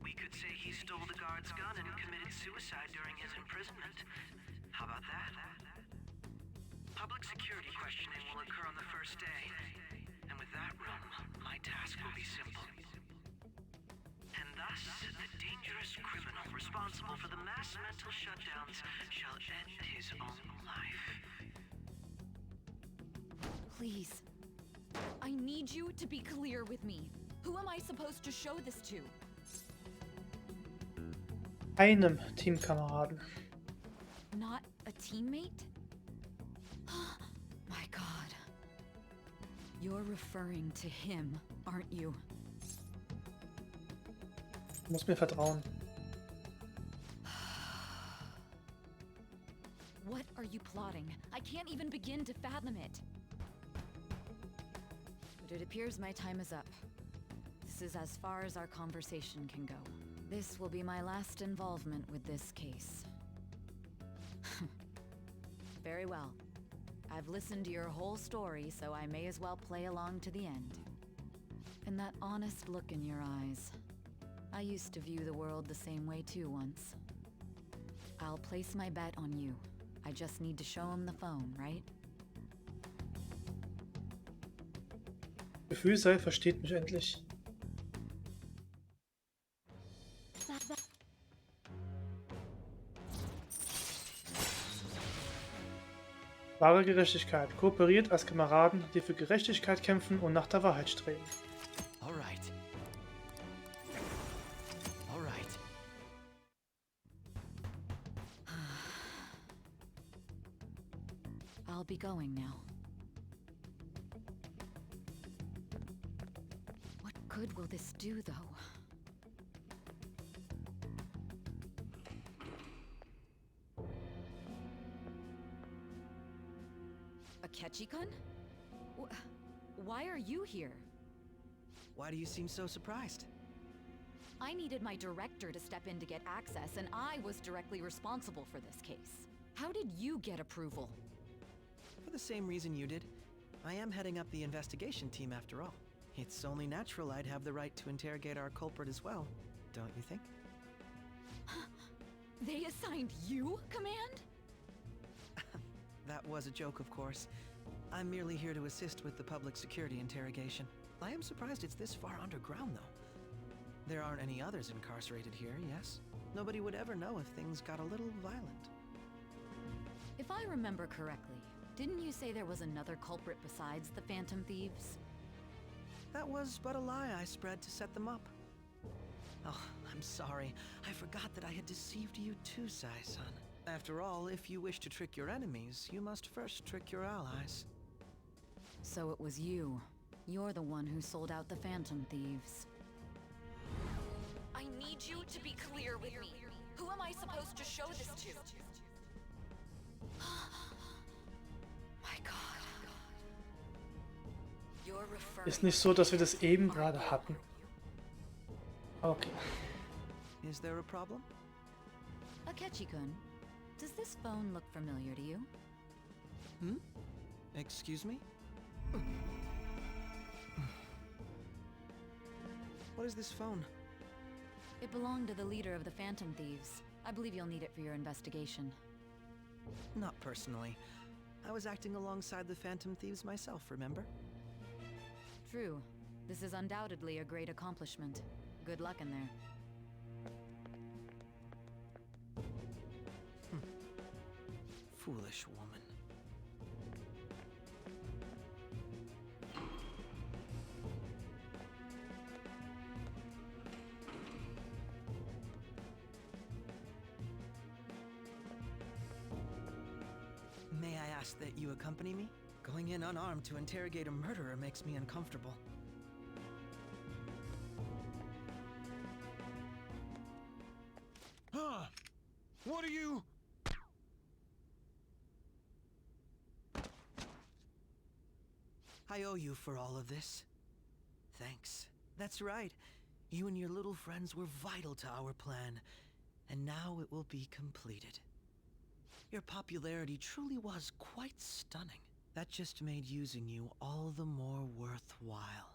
We could say he stole the guard's gun and committed suicide during his imprisonment. How about that? Public security questioning will occur on the first day. And with that room, my task will be simple. And thus, the dangerous criminal responsible for the mass mental shutdowns shall end his own life. Please. I need you to be clear with me. Who am I supposed to show this to? Einem Teamkameraden. Not a teammate? My God. You're referring to him, aren't you? Du musst mir vertrauen. What are you plotting? I can't even begin to fathom it. But it appears my time is up. This is as far as our conversation can go. This will be my last involvement with this case. Very well. I've listened to your whole story, so I may as well play along to the end. And that honest look in your eyes. I used to view the world the same way too once. I'll place my bet on you. I just need to show him the phone, right? Gefühl sei, versteht mich endlich. Wahre Gerechtigkeit. Kooperiert als Kameraden, die für Gerechtigkeit kämpfen und nach der Wahrheit streben. All right. All right. I'll be going now. What good will this do, though? Akechi-kun? Why are you here? Why do you seem so surprised? I needed my director to step in to get access, and I was directly responsible for this case. How did you get approval? For the same reason you did. I am heading up the investigation team after all. It's only natural I'd have the right to interrogate our culprit as well, don't you think? They assigned you command? That was a joke, of course. I'm merely here to assist with the public security interrogation. I am surprised it's this far underground, though. There aren't any others incarcerated here, yes? Nobody would ever know if things got a little violent. If I remember correctly, didn't you say there was another culprit besides the Phantom Thieves? That was but a lie I spread to set them up. Oh, I'm sorry. I forgot that I had deceived you too, Sai-san. After all, if you wish to trick your enemies, you must first trick your allies. So it was you. You're the one who sold out the Phantom Thieves. I need you to be clear with me. Who am I supposed to show this to? My God. You're referring... Ist nicht so, dass wir das eben gerade hatten. Okay. Is there a problem? Akechi-kun, does this phone look familiar to you? Hmm? Excuse me? What is this phone? It belonged to the leader of the Phantom Thieves. I believe you'll need it for your investigation. Not personally. I was acting alongside the Phantom Thieves myself, remember? True. This is undoubtedly a great accomplishment. Good luck in there. Foolish woman. May I ask that you accompany me? Going in unarmed to interrogate a murderer makes me uncomfortable. Huh? What are you? I owe you for all of this. Thanks. That's right. You and your little friends were vital to our plan, and now it will be completed. Your popularity truly was quite stunning. That just made using you all the more worthwhile.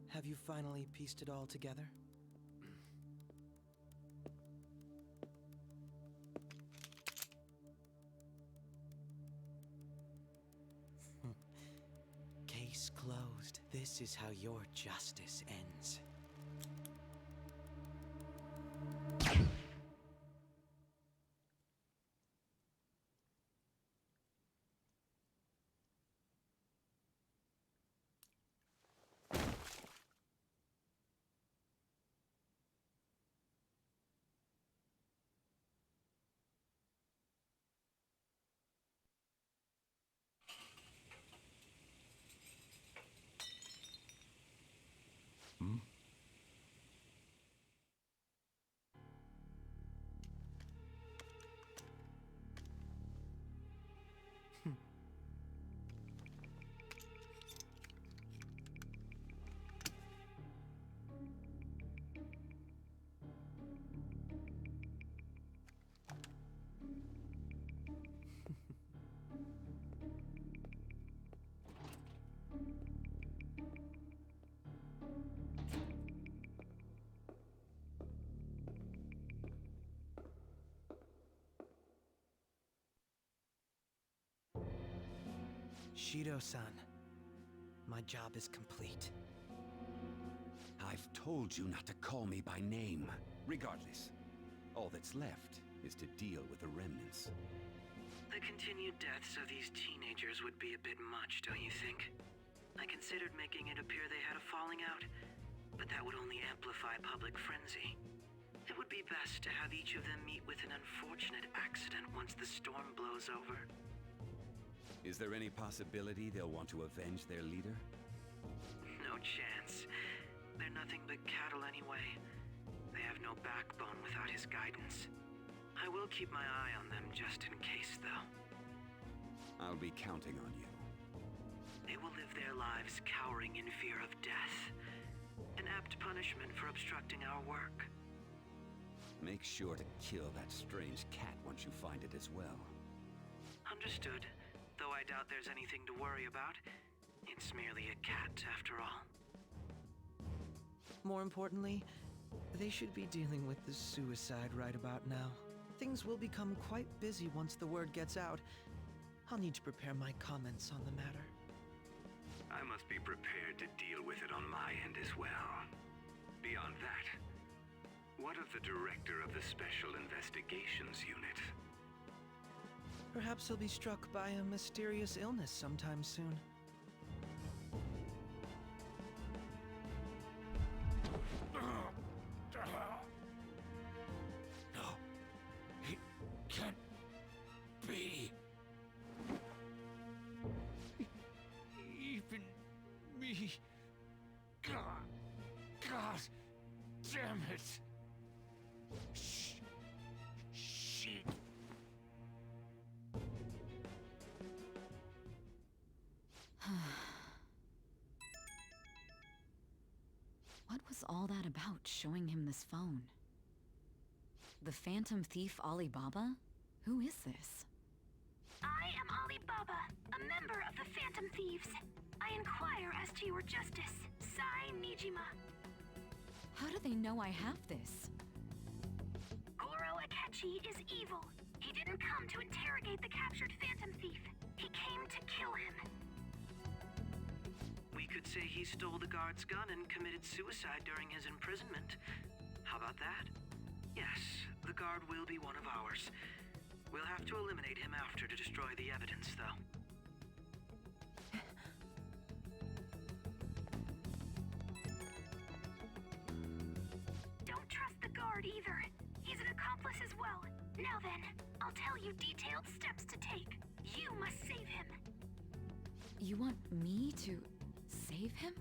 Have you finally pieced it all together? Case closed. This is how your justice ends. Shido-san, my job is complete. I've told you not to call me by name. Regardless, all that's left is to deal with the remnants. The continued deaths of these teenagers would be a bit much, don't you think? I considered making it appear they had a falling out, but that would only amplify public frenzy. It would be best to have each of them meet with an unfortunate accident once the storm blows over. Is there any possibility they'll want to avenge their leader? No chance. They're nothing but cattle anyway. They have no backbone without his guidance. I will keep my eye on them just in case, though. I'll be counting on you. They will live their lives cowering in fear of death. An apt punishment for obstructing our work. Make sure to kill that strange cat once you find it as well. Understood. Though I doubt there's anything to worry about. It's merely a cat, after all. More importantly, they should be dealing with the suicide right about now. Things will become quite busy once the word gets out. I'll need to prepare my comments on the matter. I must be prepared to deal with it on my end as well. Beyond that, what of the director of the Special Investigations Unit? Perhaps he'll be struck by a mysterious illness sometime soon. No, it can't be. Even me. God damn it. Shit. What was all that about, showing him this phone? The Phantom Thief Alibaba? Who is this? I am Alibaba, a member of the Phantom Thieves. I inquire as to your justice, Sai Nijima. How do they know I have this? Goro Akechi is evil. He didn't come to interrogate the captured Phantom Thief. He came to kill him. We could say he stole the guard's gun and committed suicide during his imprisonment. How about that? Yes, the guard will be one of ours. We'll have to eliminate him after to destroy the evidence, though. Don't trust the guard either. He's an accomplice as well. Now then, I'll tell you detailed steps to take. You must save him. You want me to save him?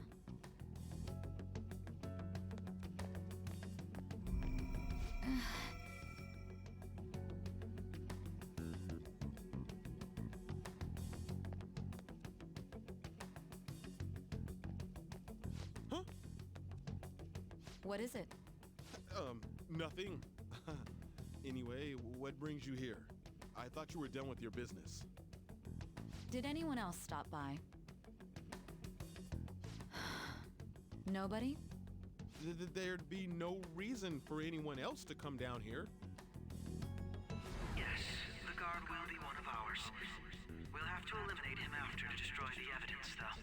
Huh? What is it? Nothing. Anyway, what brings you here? I thought you were done with your business. Did anyone else stop by? Nobody? There'd be no reason for anyone else to come down here. Yes, the guard will be one of ours. We'll have to eliminate him after to destroy the evidence, though.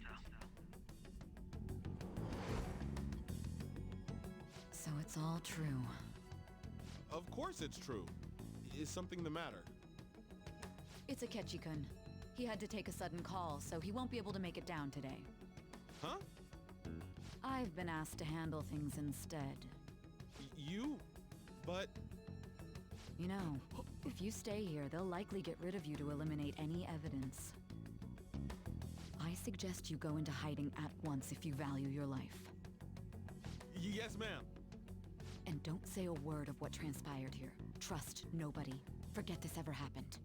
So it's all true. Of course it's true. Is something the matter? It's Akechi-kun. He had to take a sudden call, so he won't be able to make it down today. Huh? I've been asked to handle things instead. You? But... You know, if you stay here, they'll likely get rid of you to eliminate any evidence. I suggest you go into hiding at once if you value your life. Yes, ma'am. And don't say a word of what transpired here. Trust nobody. Forget this ever happened.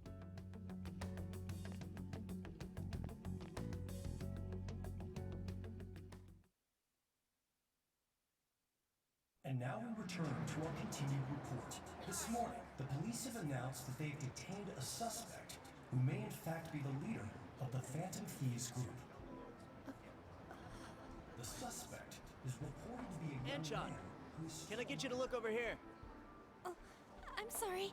And now we return to our continued report. This morning, the police have announced that they've detained a suspect who may in fact be the leader of the Phantom Thieves group. The suspect is reported to be a young Anchon, man who's... can I get you to look over here? Oh, I'm sorry.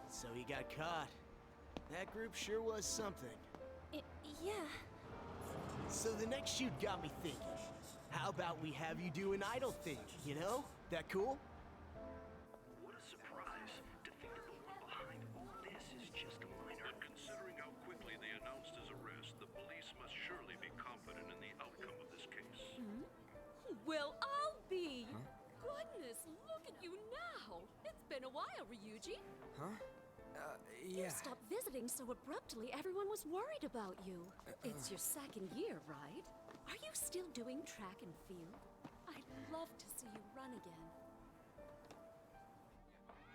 So he got caught. That group sure was something. Yeah. So the next shoot got me thinking. How about we have you do an idol thing, you know? That cool? What a surprise. Defeating the one behind all this is just a minor. Considering how quickly they announced his arrest, the police must surely be confident in the outcome of this case. Well, I'll be. Goodness, look at you now. It's been a while, Ryuji. Huh? You Yeah. stopped visiting so abruptly, everyone was worried about you. It's your second year, right? Are you still doing track and field? I'd love to see you run again.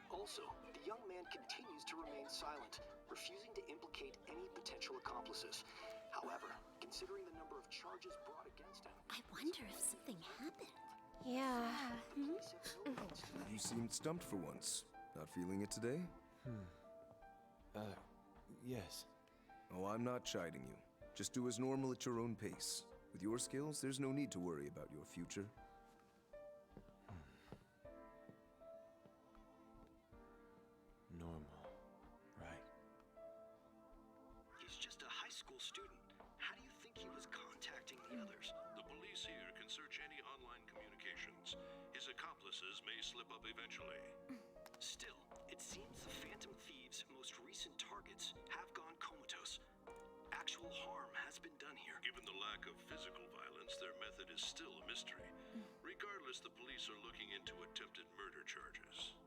Also, the young man continues to remain silent, refusing to implicate any potential accomplices. However, considering the number of charges brought against him... I wonder if something happened. Yeah. You seemed stumped for once. Not feeling it today? Yes. Oh, I'm not chiding you. Just do as normal at your own pace. With your skills, there's no need to worry about your future. Normal. Right. He's just a high school student. How do you think he was contacting the others? The police here can search any online communications. His accomplices may slip up eventually. Still, it seems the Phantom Thieves' most recent targets have gone comatose. Actual harm has been done here. Given the lack of physical violence, their method is still a mystery. Regardless, the police are looking into attempted murder charges.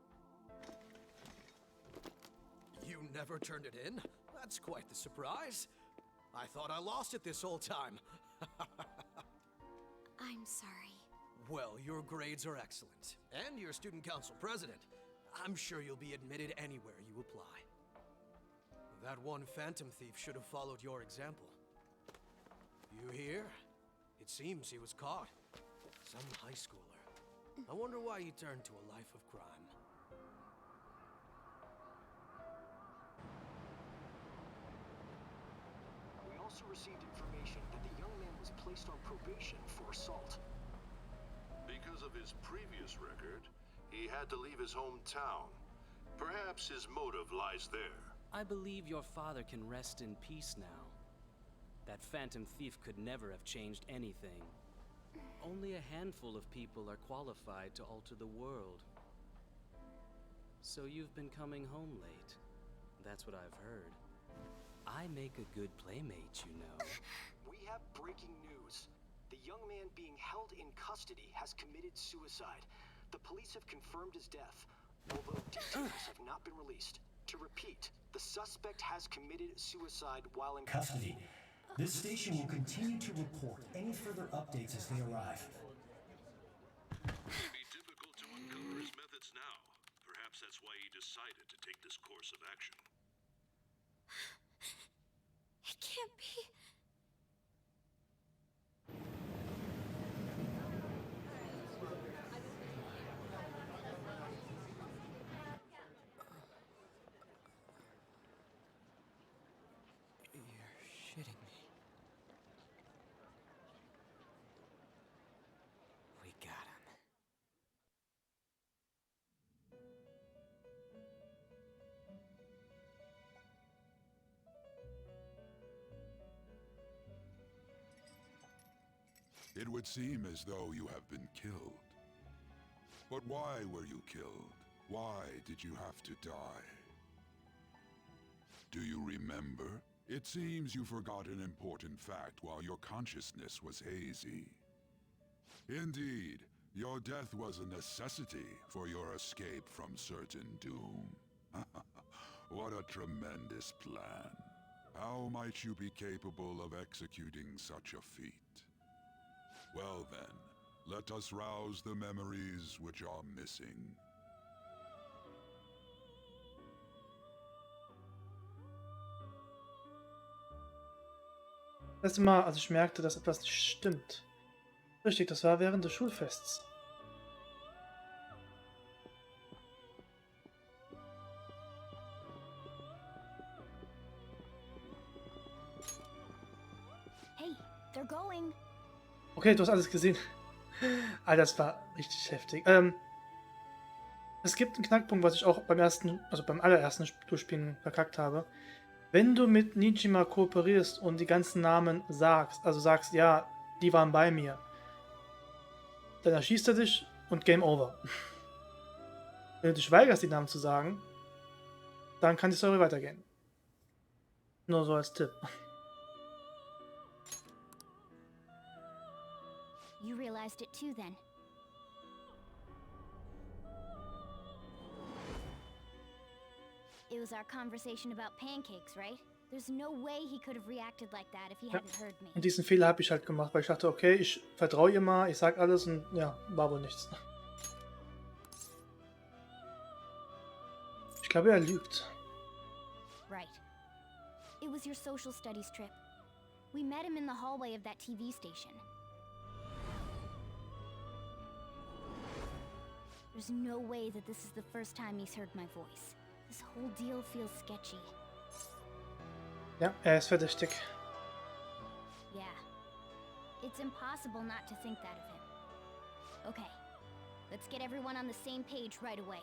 You never turned it in? That's quite the surprise. I thought I lost it this whole time. I'm sorry. Well, your grades are excellent. And you're student council president. I'm sure you'll be admitted anywhere you apply. That one Phantom Thief should have followed your example. You hear? It seems he was caught. Some high schooler. I wonder why you turned to a life of crime. We also received information that the young man was placed on probation for assault. Because of his previous record, he had to leave his hometown. Perhaps his motive lies there. I believe your father can rest in peace now. That phantom thief could never have changed anything. Only a handful of people are qualified to alter the world. So you've been coming home late. That's what I've heard. I make a good playmate, you know. We have breaking news. The young man being held in custody has committed suicide. The police have confirmed his death, although details have not been released. To repeat, the suspect has committed suicide while in Custody. This station will continue to report any further updates as they arrive. It would be difficult to uncover his methods now. Perhaps that's why he decided to take this course of action. It can't be. You're shitting me. We got him. It would seem as though you have been killed. But why were you killed? Why did you have to die? Do you remember? It seems you forgot an important fact while your consciousness was hazy. Indeed, your death was a necessity for your escape from certain doom. What a tremendous plan. How might you be capable of executing such a feat? Well then, let us rouse the memories which are missing. Das letzte Mal, als ich merkte, dass etwas nicht stimmt. Richtig, das war während des Schulfests. Hey, they're going. Okay, du hast alles gesehen. Alter, das war richtig heftig. Es gibt einen Knackpunkt, was ich auch beim allerersten Durchspielen verkackt habe. Wenn du mit Nijima kooperierst und die ganzen Namen sagst, also sagst, ja, die waren bei mir, dann erschießt er dich und Game Over. Wenn du dich weigerst, die Namen zu sagen, dann kann die Story weitergehen. Nur so als Tipp. You realized it too then. It was our conversation about pancakes, right? There's no way he could have reacted like that if he hadn't heard me. Und diesen Fehler habe ich halt gemacht, weil ich dachte, okay, ich vertraue ihr mal, ich sag alles und ja, war wohl nichts. Ich glaube, er lügt. Right. It was your social studies trip. We met him in the hallway of that TV station. There's no way that this is the first time he's heard my voice. This whole deal feels sketchy. Ja, er ist verdächtig. Yeah. It's impossible not to think that of him. Okay. Let's get everyone on the same page right away.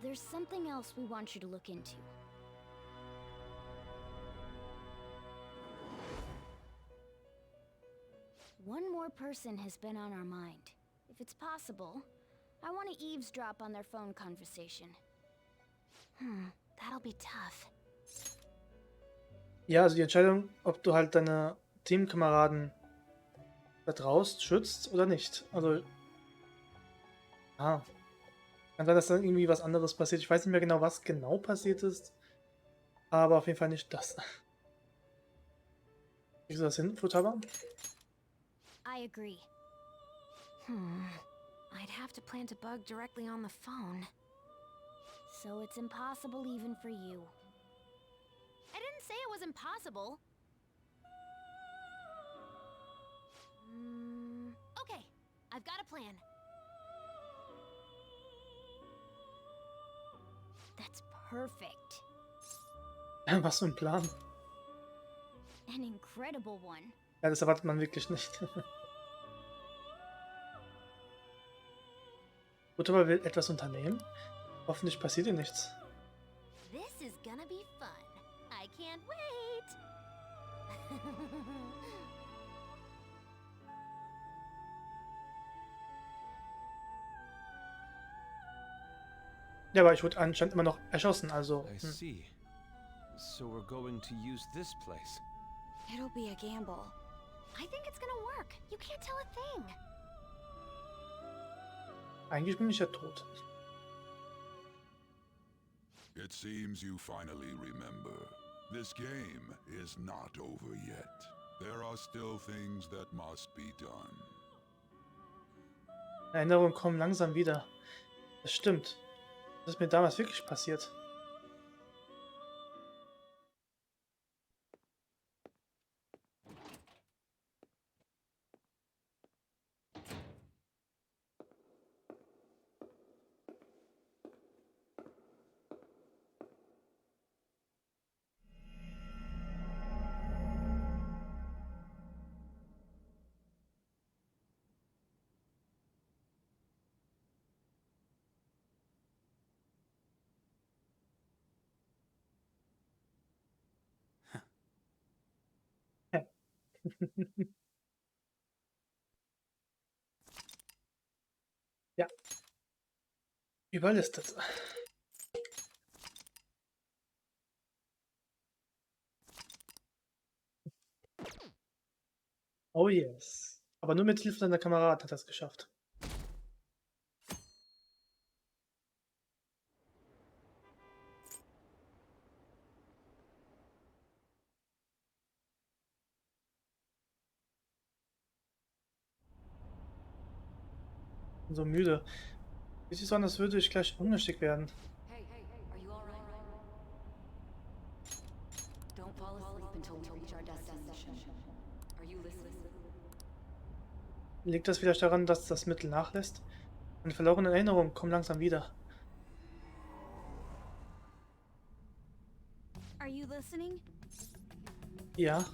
There's something else we want you to look into. One more person has been on our mind. If it's possible, I want to eavesdrop on their phone conversation. That'll be tough. Ja, also die Entscheidung, ob du halt deine Teamkameraden vertraust, schützt oder nicht. Also, ja. Kann sein, dass dann irgendwie was anderes passiert. Ich weiß nicht mehr genau, was genau passiert ist. Aber auf jeden Fall nicht das. Kriegst du das hin, Futaba? I agree. I'd have to plant a bug directly on the phone. So it's impossible even for you. I didn't say it was impossible. Okay, I've got a plan. That's perfect. Was für ein Plan. An incredible one. Ja, das erwartet man wirklich nicht. Mutter will etwas unternehmen. Hoffentlich passiert ihr nichts. This is gonna be fun. I can't wait. Ja, aber ich wurde anscheinend immer noch erschossen, also. I see. So we're going to use this place. It'll be a gamble. I think it's gonna work. You can't tell a thing. Eigentlich bin ich ja tot. It seems you finally remember. This game is not over yet. There are still things that must be done. Erinnerungen kommen langsam wieder. Das stimmt. Das ist mir damals wirklich passiert. Ja. Überlistet. Oh yes. Aber nur mit Hilfe seiner Kameraden hat er es geschafft. Bin so müde. Wie sieht es an, als würde ich gleich ohnmächtig werden. Hey, are you alright? Don't fall asleep until we reach our destination. Are you listening? Liegt das vielleicht daran, dass das Mittel nachlässt? Meine verlorenen Erinnerungen kommen langsam wieder. Are you listening? Ja.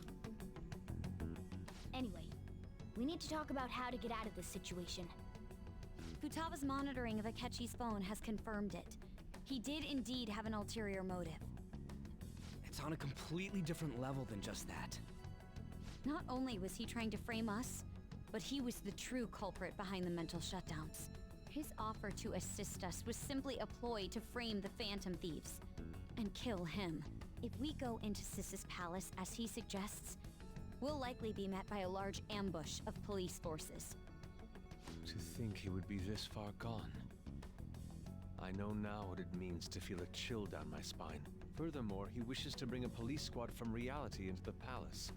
Anyway, we need to talk about how to get out of this situation. Futaga's monitoring of Akechi's phone has confirmed it. He did indeed have an ulterior motive. It's on a completely different level than just that. Not only was he trying to frame us, but he was the true culprit behind the mental shutdowns. His offer to assist us was simply a ploy to frame the Phantom Thieves and kill him. If we go into Sis's palace as he suggests, we'll likely be met by a large ambush of police forces. To think he would be this far gone. I know now what it means to feel a chill down my spine. Furthermore, he wishes to bring a police squad from reality into the palace.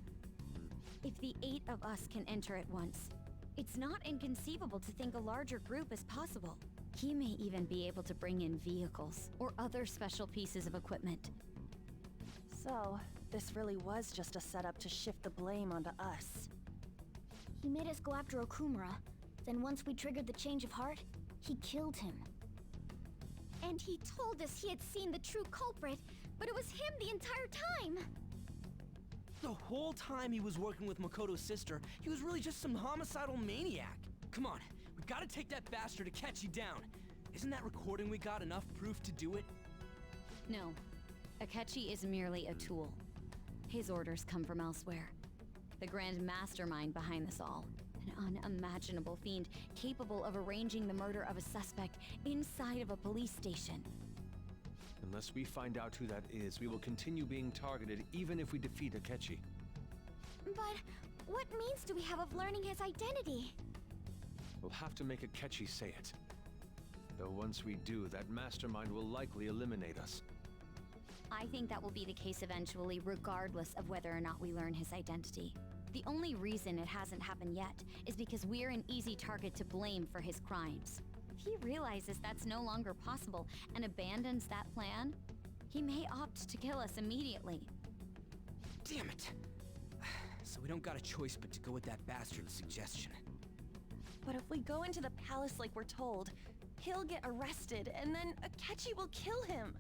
If the 8 of us can enter at once, it's not inconceivable to think a larger group is possible. He may even be able to bring in vehicles or other special pieces of equipment. So, this really was just a setup to shift the blame onto us. He made us go after Okumura. Then once we triggered the change of heart, he killed him. And he told us he had seen the true culprit, but it was him the entire time! The whole time he was working with Makoto's sister, he was really just some homicidal maniac. Come on, we've got to take that bastard Akechi down. Isn't that recording we got enough proof to do it? No. Akechi is merely a tool. His orders come from elsewhere. The grand mastermind behind this all. An unimaginable fiend capable of arranging the murder of a suspect inside of a police station. Unless we find out who that is, we will continue being targeted even if we defeat Akechi. But what means do we have of learning his identity? We'll have to make Akechi say it. Though once we do, that mastermind will likely eliminate us. I think that will be the case eventually, regardless of whether or not we learn his identity. The only reason it hasn't happened yet is because we're an easy target to blame for his crimes. If he realizes that's no longer possible and abandons that plan, he may opt to kill us immediately. Damn it. So we don't got a choice but to go with that bastard's suggestion. But if we go into the palace like we're told, he'll get arrested, and then Akechi will kill him.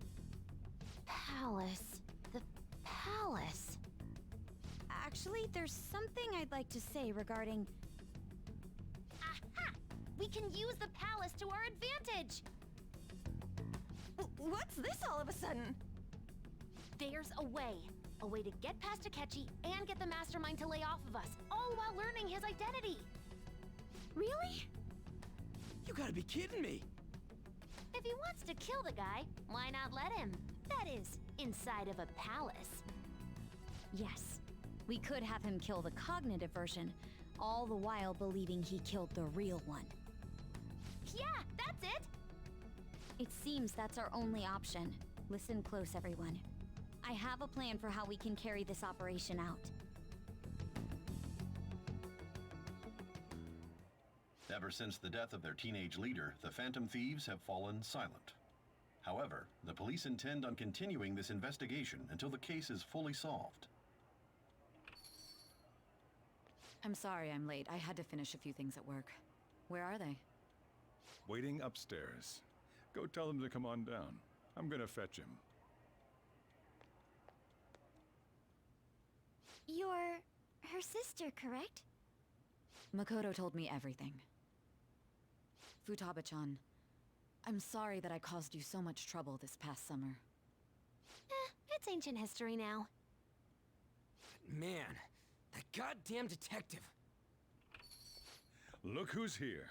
Palace. The palace. Actually, there's something I'd like to say regarding... Aha! We can use the palace to our advantage! What's this all of a sudden? There's a way. A way to get past Akechi and get the mastermind to lay off of us, all while learning his identity. Really? You gotta be kidding me! If he wants to kill the guy, why not let him? That is, inside of a palace. Yes, we could have him kill the cognitive version, all the while believing he killed the real one. Yeah, that's it! It seems that's our only option. Listen close, everyone. I have a plan for how we can carry this operation out. Ever since the death of their teenage leader, the Phantom Thieves have fallen silent. However, the police intend on continuing this investigation until the case is fully solved. I'm sorry I'm late. I had to finish a few things at work. Where are they? Waiting upstairs. Go tell them to come on down. I'm gonna fetch him. You're her sister, correct? Makoto told me everything. Futaba-chan, I'm sorry that I caused you so much trouble this past summer. It's ancient history now. Man, that goddamn detective. Look who's here.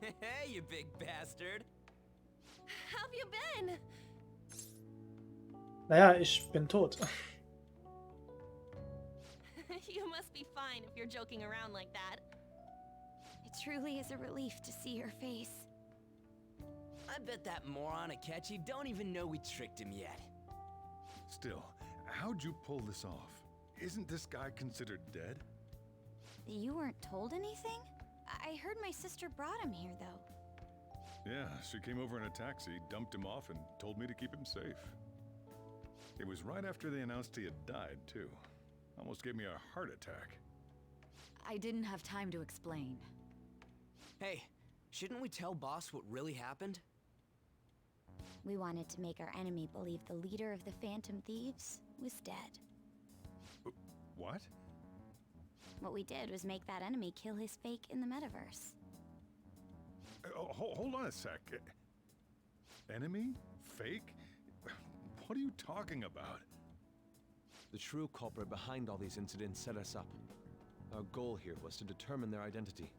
Hey, you big bastard. How've you been? Naja, ich bin tot. You must be fine if you're joking around like that. It truly is a relief to see your face. I bet that moron Akechi don't even know we tricked him yet. Still, how'd you pull this off? Isn't this guy considered dead? You weren't told anything? I heard my sister brought him here, though. Yeah, she came over in a taxi, dumped him off, and told me to keep him safe. It was right after they announced he had died, too. Almost gave me a heart attack. I didn't have time to explain. Hey, shouldn't we tell boss what really happened? We wanted to make our enemy believe the leader of the Phantom Thieves was dead. What? What we did was make that enemy kill his fake in the metaverse. Hold on a sec. Enemy? Fake? What are you talking about? The true culprit behind all these incidents set us up. Our goal here was to determine their identity.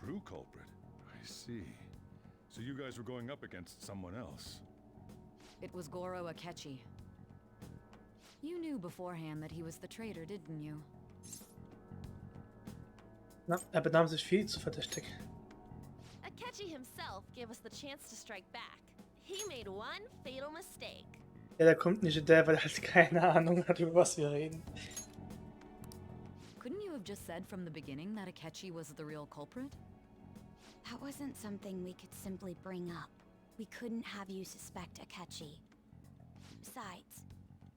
True culprit? I see. So you guys were going up against someone else? It was Goro Akechi. You knew beforehand that he was the traitor, didn't you? Na, benahm sich viel zu verdächtig. Akechi himself gave us the chance to strike back. He made one fatal mistake. Ja, der kommt nicht der, weil er halt keine Ahnung hat, über was wir reden. Couldn't you have just said from the beginning that Akechi was the real culprit? That wasn't something we could simply bring up. We couldn't have you suspect Akechi. Besides,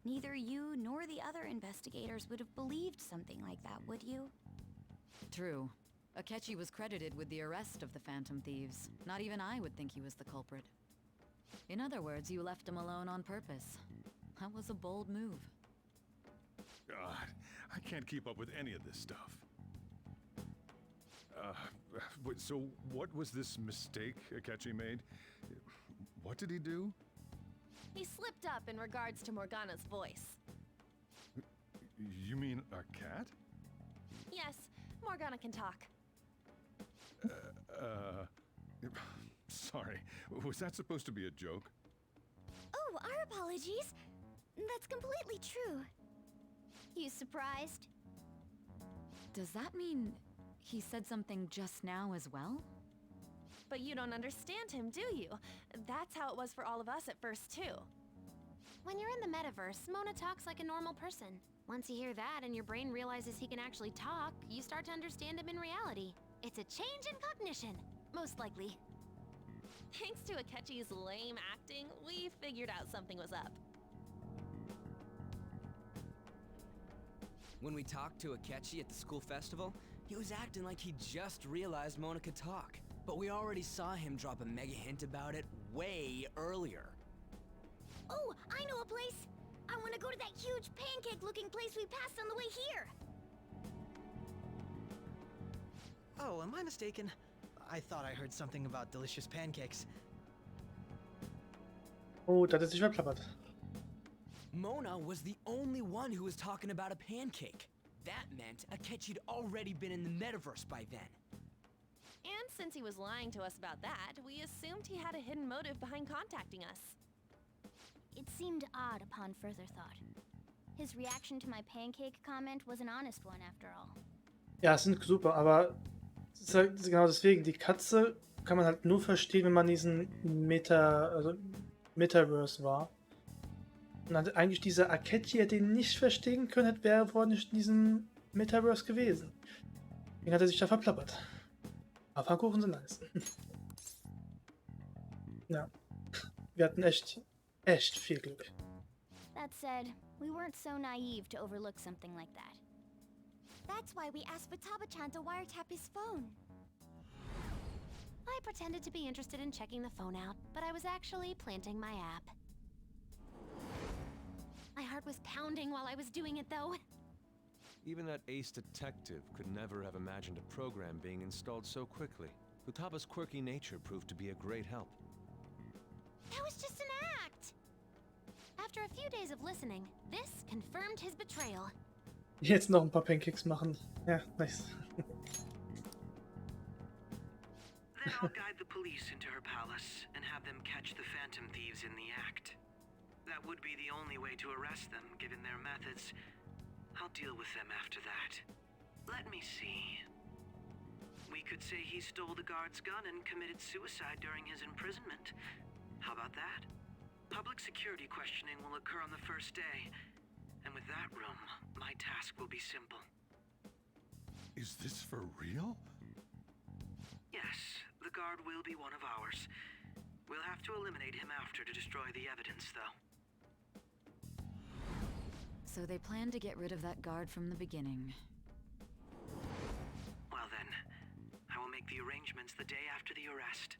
neither you nor the other investigators would have believed something like that, would you? True. Akechi was credited with the arrest of the Phantom Thieves. Not even I would think he was the culprit. In other words, you left him alone on purpose. That was a bold move. God, I can't keep up with any of this stuff. So what was this mistake Akechi made? What did he do? He slipped up in regards to Morgana's voice. You mean a cat? Yes, Morgana can talk. Sorry, was that supposed to be a joke? Oh, our apologies. That's completely true. You surprised? Does that mean he said something just now as well? But you don't understand him, do you? That's how it was for all of us at first, too. When you're in the metaverse, Mona talks like a normal person. Once you hear that and your brain realizes he can actually talk, you start to understand him in reality. It's a change in cognition, most likely. Thanks to Akechi's lame acting, we figured out something was up. When we talked to Akechi at the school festival, he was acting like he just realized Mona could talk. But we already saw him drop a mega hint about it way earlier. Oh, I know a place! I want to go to that huge pancake-looking place we passed on the way here! Oh, am I mistaken? I thought I heard something about delicious pancakes. Oh, da hat er sich verplappert. Mona was the only one who was talking about a pancake. That meant Akechi'd already been in the metaverse by then. And since he was lying to us about that, we assumed he had a hidden motive behind contacting us. It seemed odd upon further thought. His reaction to my pancake comment was an honest one after all. Ja, sind super, aber es ist halt genau deswegen. Die Katze kann man halt nur verstehen, wenn man diesen Metaverse war. Und hat eigentlich dieser Akechi hätte ihn nicht verstehen können, wäre er vorher nicht in diesem Metaverse gewesen. Deswegen hat er sich da verplappert. Aber Pfannkuchen sind nice. Ja. Wir hatten echt viel Glück. That said, we weren't so naive to overlook something like that. That's why we asked Futaba-chan to wiretap his phone. I pretended to be interested in checking the phone out, but I was actually planting my app. My heart was pounding while I was doing it, though. Even that ace detective could never have imagined a program being installed so quickly. Futaba's quirky nature proved to be a great help. That was just an act! After a few days of listening, this confirmed his betrayal. Jetzt noch ein paar Pancakes machen. Ja, nice. Then I'll guide the police into her palace and have them catch the phantom thieves in the act. That would be the only way to arrest them, given their methods. I'll deal with them after that. Let me see. We could say he stole the guard's gun and committed suicide during his imprisonment. How about that? Public security questioning will occur on the first day. And with that room, my task will be simple. Is this for real? Yes, the guard will be one of ours. We'll have to eliminate him after to destroy the evidence, though. So they planned to get rid of that guard from the beginning. Well then, I will make the arrangements the day after the arrest.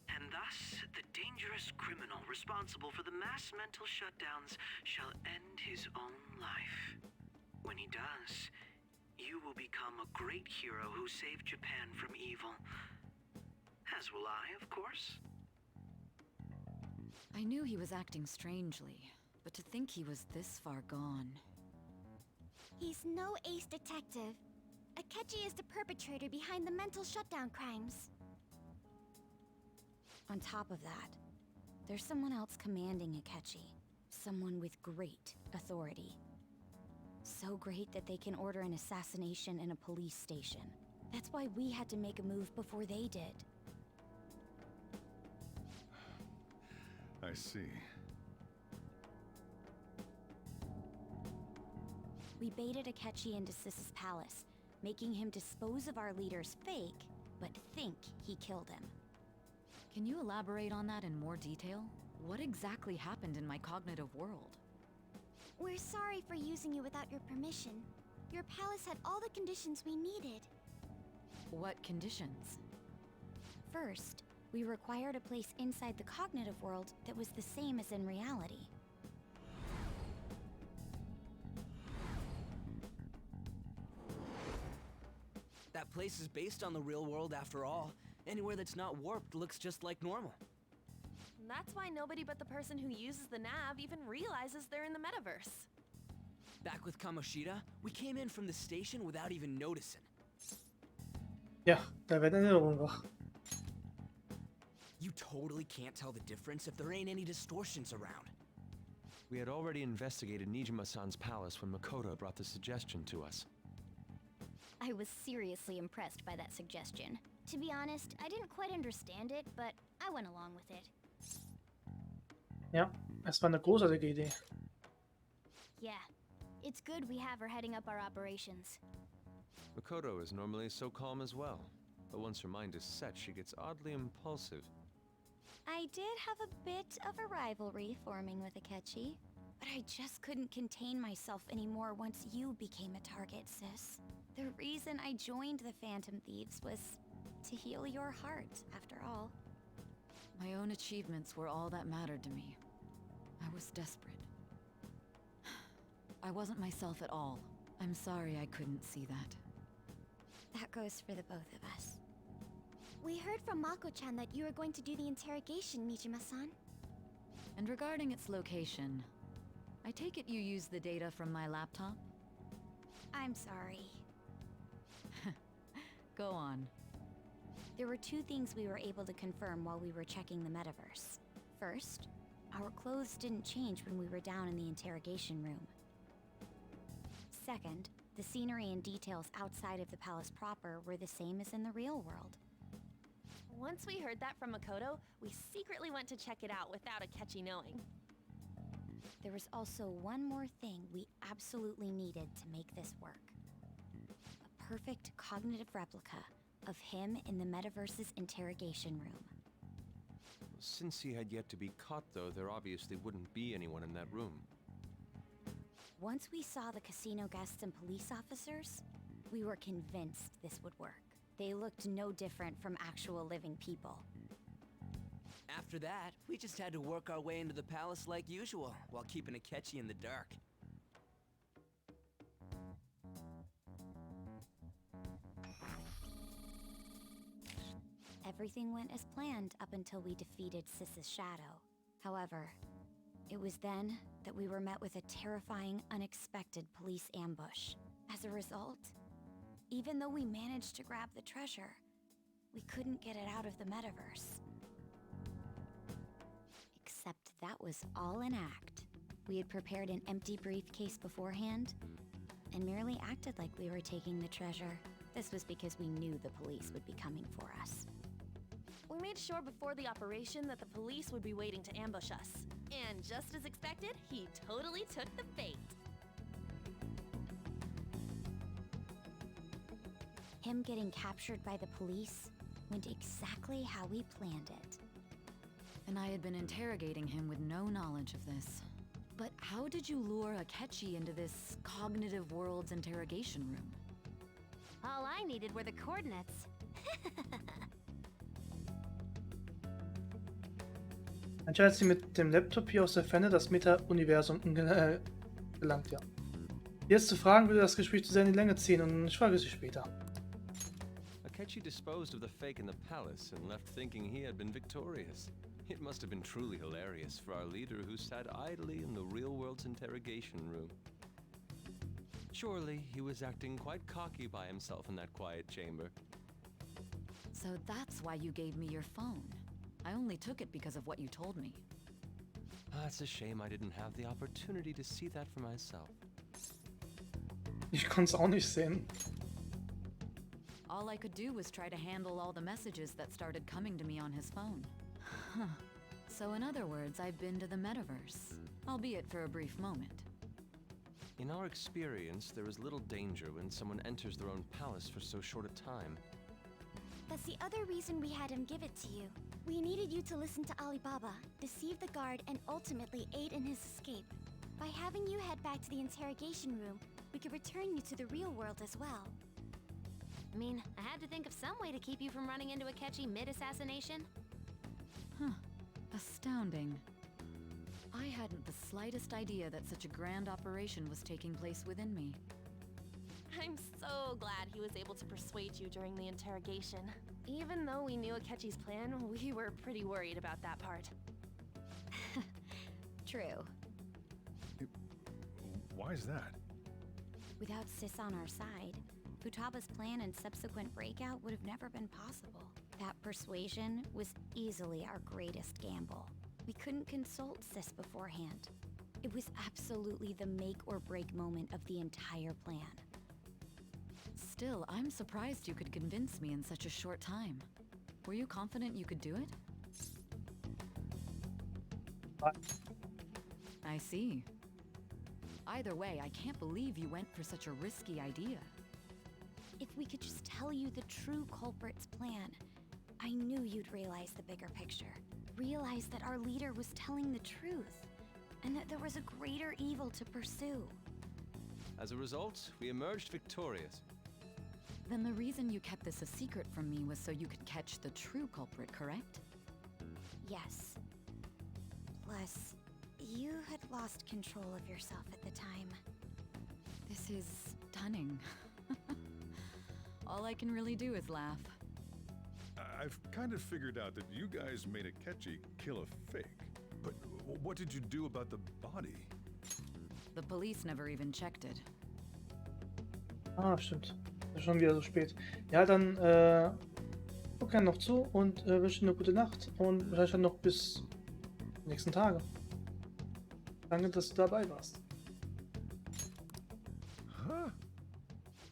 And thus, the dangerous criminal responsible for the mass mental shutdowns shall end his own life. When he does, you will become a great hero who saved Japan from evil. As will I, of course. I knew he was acting strangely, but to think he was this far gone. He's no ace detective. Akechi is the perpetrator behind the mental shutdown crimes. On top of that, there's someone else commanding Akechi. Someone with great authority. So great that they can order an assassination in a police station. That's why we had to make a move before they did. I see. We baited Akechi into Sis's palace, making him dispose of our leader's fake, but think he killed him. Can you elaborate on that in more detail? What exactly happened in my cognitive world? We're sorry for using you without your permission. Your palace had all the conditions we needed. What conditions? First, we required a place inside the cognitive world that was the same as in reality. That place is based on the real world after all. Anywhere that's not warped looks just like normal. That's why nobody but the person who uses the nav even realizes they're in the metaverse. Back with Kamoshida, we came in from the station without even noticing. Ja, da werden Erinnerungen wach. You totally can't tell the difference if there ain't any distortions around. We had already investigated Nijima-san's palace when Makoto brought the suggestion to us. I was seriously impressed by that suggestion. To be honest, I didn't quite understand it, but I went along with it. Ja, es war eine großartige Idee. Yeah, it's good we have her heading up our operations. Makoto is normally so calm as well, but once her mind is set, she gets oddly impulsive. I did have a bit of a rivalry forming with Akechi, but I just couldn't contain myself anymore once you became a target, sis. The reason I joined the Phantom Thieves was to heal your heart, after all. My own achievements were all that mattered to me. I was desperate. I wasn't myself at all. I'm sorry I couldn't see that. That goes for the both of us. We heard from Mako-chan that you were going to do the interrogation, Mijima-san. And regarding its location, I take it you used the data from my laptop? I'm sorry. Go on. There were two things we were able to confirm while we were checking the metaverse. First, our clothes didn't change when we were down in the interrogation room. Second, the scenery and details outside of the palace proper were the same as in the real world. Once we heard that from Makoto, we secretly went to check it out without Akechi knowing. There was also one more thing we absolutely needed to make this work. A perfect cognitive replica of him in the metaverse's interrogation room. Since he had yet to be caught, though, there obviously wouldn't be anyone in that room. Once we saw the casino guests and police officers, we were convinced this would work. They looked no different from actual living people. After that, we just had to work our way into the palace like usual, while keeping Akechi in the dark. Everything went as planned up until we defeated Sis's shadow. However, it was then that we were met with a terrifying, unexpected police ambush. As a result, even though we managed to grab the treasure, we couldn't get it out of the metaverse. Except that was all an act. We had prepared an empty briefcase beforehand, and merely acted like we were taking the treasure. This was because we knew the police would be coming for us. We made sure before the operation that the police would be waiting to ambush us. And just as expected, he totally took the bait. Him getting captured by the police went exactly how we planned it. And I had been interrogating him with no knowledge of this. But how did you lure Akechi into this cognitive world's interrogation room? All I needed were the coordinates. Anscheinend hat sie mit dem Laptop hier aus der Ferne das Meta-Universum gelangt, ja. Jetzt zu fragen, würde das Gespräch zu sehr in die Länge ziehen und ich frage sie später. Akechi disposed of the fake in the palace and left thinking he had been victorious. It must have been truly hilarious for our leader who sat idly in the real world's interrogation room. Surely he was acting quite cocky by himself in that quiet chamber. So that's why you gave me your phone. I only took it because of what you told me. It's a shame I didn't have the opportunity to see that for myself. Ich konnte es auch nicht sehen. All I could do was try to handle all the messages that started coming to me on his phone. So in other words, I've been to the metaverse, albeit for a brief moment. In our experience, there is little danger when someone enters their own palace for so short a time. That's the other reason we had him give it to you. We needed you to listen to Alibaba, deceive the guard, and ultimately aid in his escape. By having you head back to the interrogation room, we could return you to the real world as well. I mean, I had to think of some way to keep you from running into Akechi mid-assassination. Huh. Astounding. I hadn't the slightest idea that such a grand operation was taking place within me. I'm so glad he was able to persuade you during the interrogation. Even though we knew Akechi's plan, we were pretty worried about that part. True. Why is that? Without Sis on our side, Futaba's plan and subsequent breakout would have never been possible. That persuasion was easily our greatest gamble. We couldn't consult Sis beforehand. It was absolutely the make or break moment of the entire plan. Still, I'm surprised you could convince me in such a short time. Were you confident you could do it? I see. Either way, I can't believe you went for such a risky idea. If we could just tell you the true culprit's plan, I knew you'd realize the bigger picture. Realize that our leader was telling the truth, and that there was a greater evil to pursue. As a result, we emerged victorious. Then the reason you kept this a secret from me was so you could catch the true culprit, correct? Yes. Plus, you had lost control of yourself at the time. This is stunning. All I can really do is laugh. I've kind of figured out that you guys made Akechi kill a fake. But what did you do about the body? The police never even checked it. Ah, stimmt. Ist schon wieder so spät. Ja, dann guck gerne noch zu und wünsche dir eine gute Nacht und vielleicht dann noch bis die nächsten Tage. Danke, dass du dabei warst. Huh?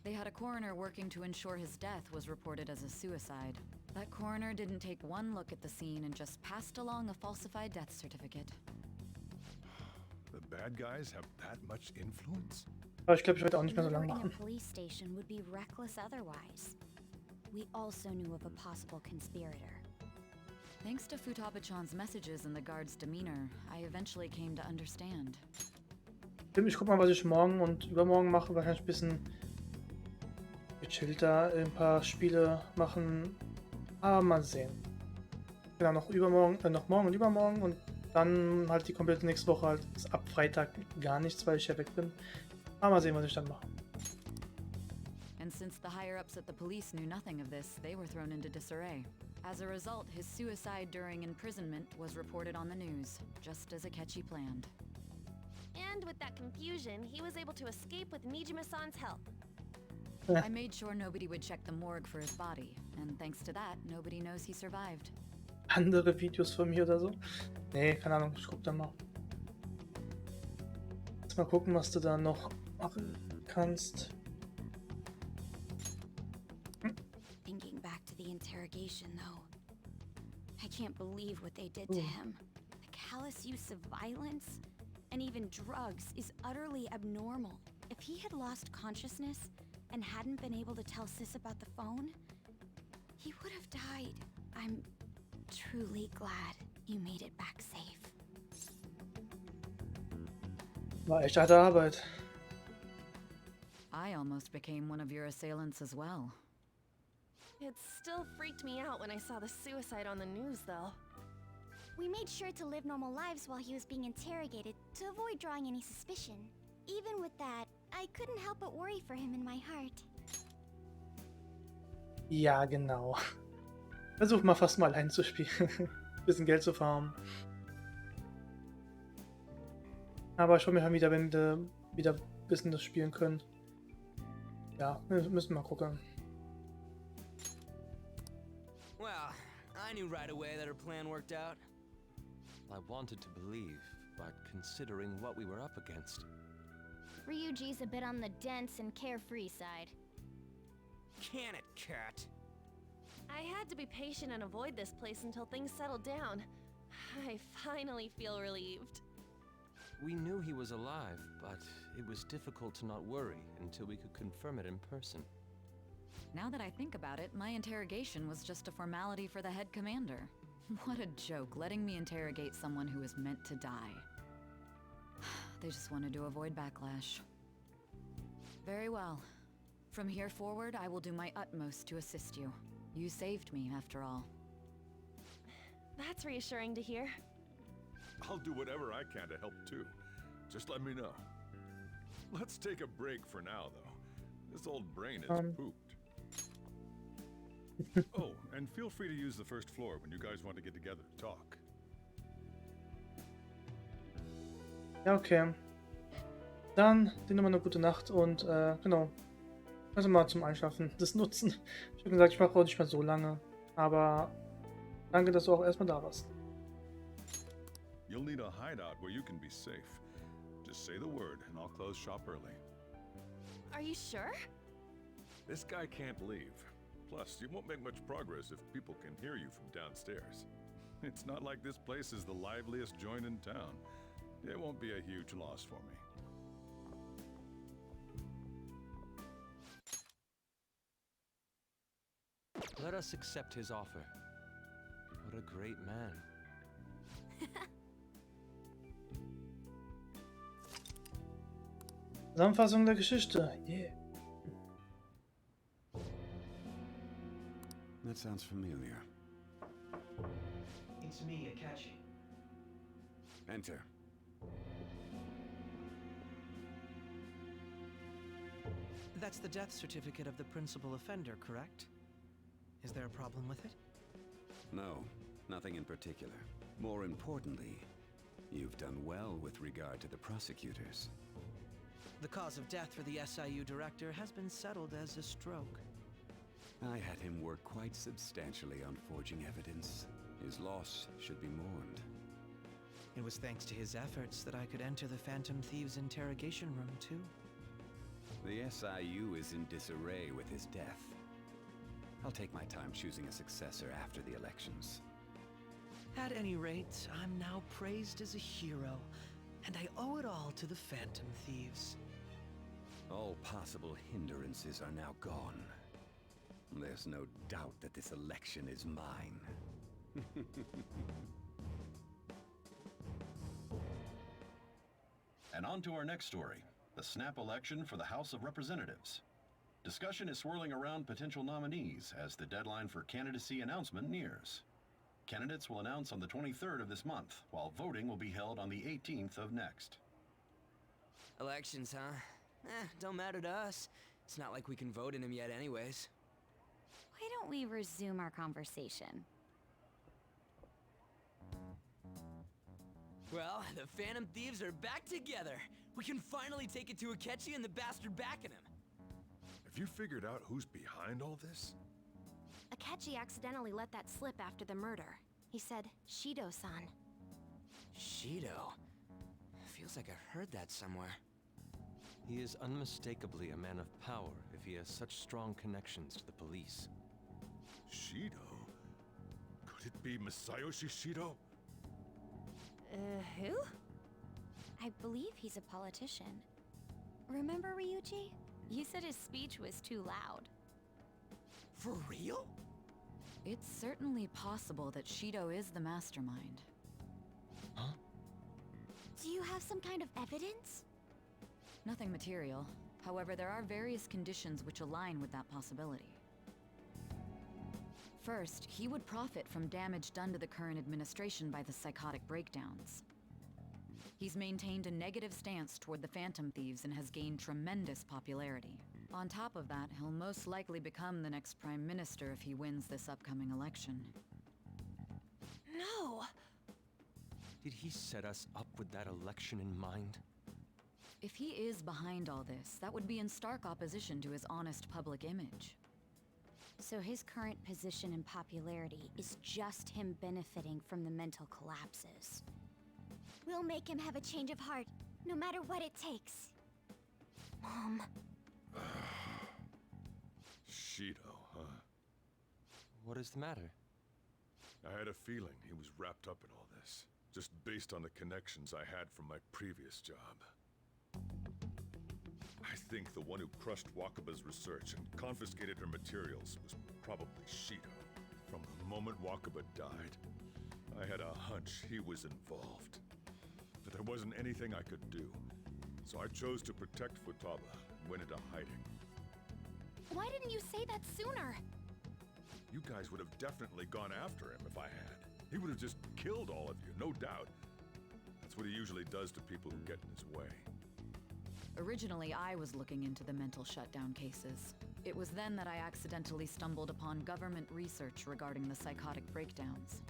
They had a coroner working to ensure his death was reported as a suicide. That coroner didn't take one look at the scene and just passed along a falsified death certificate. The bad guys have that much influence? Aber ich glaube, ich werde auch nicht mehr so lange Murdering machen. a police station would be reckless otherwise. We also knew of a possible conspirator. Thanks to Futaba-chan's messages and the guard's demeanor, I eventually came to understand. Ich guck mal, was ich morgen und übermorgen mache. Wahrscheinlich ein bisschen gechillter, ein paar Spiele machen. Aber mal sehen. Genau, noch übermorgen, noch morgen und übermorgen und dann halt die komplette nächste Woche halt ab Freitag gar nichts, weil ich ja weg bin. Aber mal sehen, was ich dann mache. And since the higher-ups at the police knew nothing of this, they were thrown into disarray. As a result, his suicide during imprisonment was reported on the news, just as Akechi planned. And with that confusion, he was able to escape with Mijima-san's help. I made sure nobody would check the morgue for his body, and thanks to that, nobody knows he survived. Andere Videos von mir oder so? Nee, keine Ahnung, ich guck dann mal. Jetzt mal gucken, was du da noch machen kannst. Thinking back to the interrogation, though, I can't believe what they did to him. The callous use of violence and even drugs is utterly abnormal. If he had lost consciousness and hadn't been able to tell Sis about the phone, he would have died. I'm truly glad you made it back safe. War echt harte Arbeit. I almost became one of your assailants as well. It still freaked me out when I saw the suicide on the news, though. We made sure to live normal lives while he was being interrogated to avoid drawing any suspicion. Even with that, I couldn't help but worry for him in my heart. Ja, genau. Versuch mal fast mal allein zu spielen. Bisschen Geld zu farmen. Aber ich hoffe, wir haben wieder, wenn wir wieder ein bisschen das spielen können. Ja, wir müssen mal gucken. Well, I knew right away that her plan worked out. I wanted to believe, but considering what we were up against... Ryuji's a bit on the dense and carefree side. Can it, cat? I had to be patient and avoid this place until things settled down. I finally feel relieved. We knew he was alive, but it was difficult to not worry until we could confirm it in person. Now that I think about it, my interrogation was just a formality for the head commander. What a joke, letting me interrogate someone who was meant to die. They just wanted to avoid backlash. Very well. From here forward, I will do my utmost to assist you. You saved me, after all. That's reassuring to hear. I'll do whatever I can to help too. Just let me know. Let's take a break for now, though. This old brain is pooped. Oh, and feel free to use the first floor when you guys want to get together to talk. Ja, okay. Dann dir nochmal eine gute Nacht und genau. Also mal zum Einschlafen das nutzen. Ich habe gesagt, ich mache heute nicht mehr so lange. Aber danke, dass du auch erstmal da warst. You'll need a hideout where you can be safe. Just say the word and I'll close shop early. Are you sure? This guy can't leave. Plus, you won't make much progress if people can hear you from downstairs. It's not like this place is the liveliest joint in town. It won't be a huge loss for me. Let us accept his offer. What a great man. Zusammenfassung der Geschichte. Yeah. That sounds familiar. It's me, Akechi. Enter. That's the death certificate of the principal offender, correct? Is there a problem with it? No, nothing in particular. More importantly, you've done well with regard to the prosecutors. The cause of death for the SIU director has been settled as a stroke. I had him work quite substantially on forging evidence. His loss should be mourned. It was thanks to his efforts that I could enter the Phantom Thieves' interrogation room, too. The SIU is in disarray with his death. I'll take my time choosing a successor after the elections. At any rate, I'm now praised as a hero, and I owe it all to the Phantom Thieves. All possible hindrances are now gone. There's no doubt that this election is mine. And on to our next story, the snap election for the House of Representatives. Discussion is swirling around potential nominees as the deadline for candidacy announcement nears. Candidates will announce on the 23rd of this month, while voting will be held on the 18th of next. Elections, huh? Don't matter to us. It's not like we can vote in them yet anyways. Why don't we resume our conversation? Well, the Phantom Thieves are back together. We can finally take it to Akechi and the bastard backing him. Have you figured out who's behind all this? Akechi accidentally let that slip after the murder. He said, Shido-san. Shido? Feels like I've heard that somewhere. He is unmistakably a man of power if he has such strong connections to the police. Shido? Could it be Masayoshi Shido? Who? I believe he's a politician. Remember, Ryuji? You said his speech was too loud. For real? It's certainly possible that Shido is the mastermind. Huh? Do you have some kind of evidence? Nothing material. However, there are various conditions which align with that possibility. First, he would profit from damage done to the current administration by the psychotic breakdowns. He's maintained a negative stance toward the Phantom Thieves and has gained tremendous popularity. On top of that, he'll most likely become the next Prime Minister if he wins this upcoming election. No! Did he set us up with that election in mind? If he is behind all this, that would be in stark opposition to his honest public image. So his current position and popularity is just him benefiting from the mental collapses. We'll make him have a change of heart, no matter what it takes. Mom. Shido, huh? What is the matter? I had a feeling he was wrapped up in all this, just based on the connections I had from my previous job. I think the one who crushed Wakaba's research and confiscated her materials was probably Shido. From the moment Wakaba died, I had a hunch he was involved. But there wasn't anything I could do, so I chose to protect Futaba and went into hiding. Why didn't you say that sooner? You guys would have definitely gone after him if I had. He would have just killed all of you, no doubt. That's what he usually does to people who get in his way. Originally, I was looking into the mental shutdown cases. It was then that I accidentally stumbled upon government research regarding the psychotic breakdowns.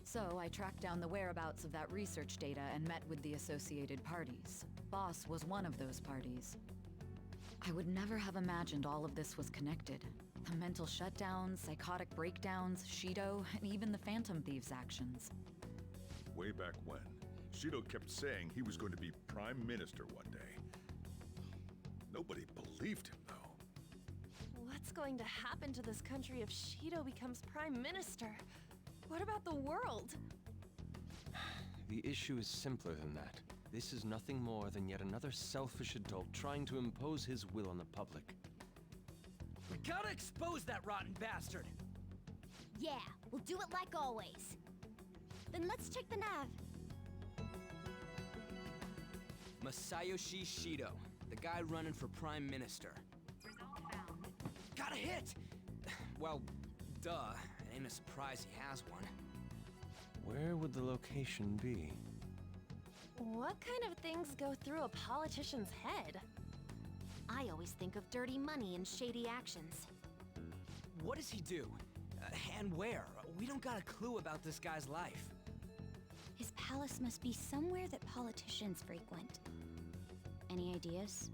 So I tracked down the whereabouts of that research data and met with the associated parties. Boss was one of those parties. I would never have imagined all of this was connected. The mental shutdowns, psychotic breakdowns, Shido, and even the Phantom Thieves' actions. Way back when, Shido kept saying he was going to be Prime Minister one day. Nobody believed him, though. What's going to happen to this country if Shido becomes Prime Minister? What about the world? The issue is simpler than that. This is nothing more than yet another selfish adult trying to impose his will on the public. We gotta expose that rotten bastard! Yeah, We'll do it like always. Then let's check the nav. Masayoshi Shido, the guy running for Prime Minister. Got a hit! Well, duh. It ain't a surprise he has one. Where would the location be? What kind of things go through a politician's head? I always think of dirty money and shady actions. What does he do? And where? We don't got a clue about this guy's life. His palace must be somewhere that politicians frequent. Any ideas?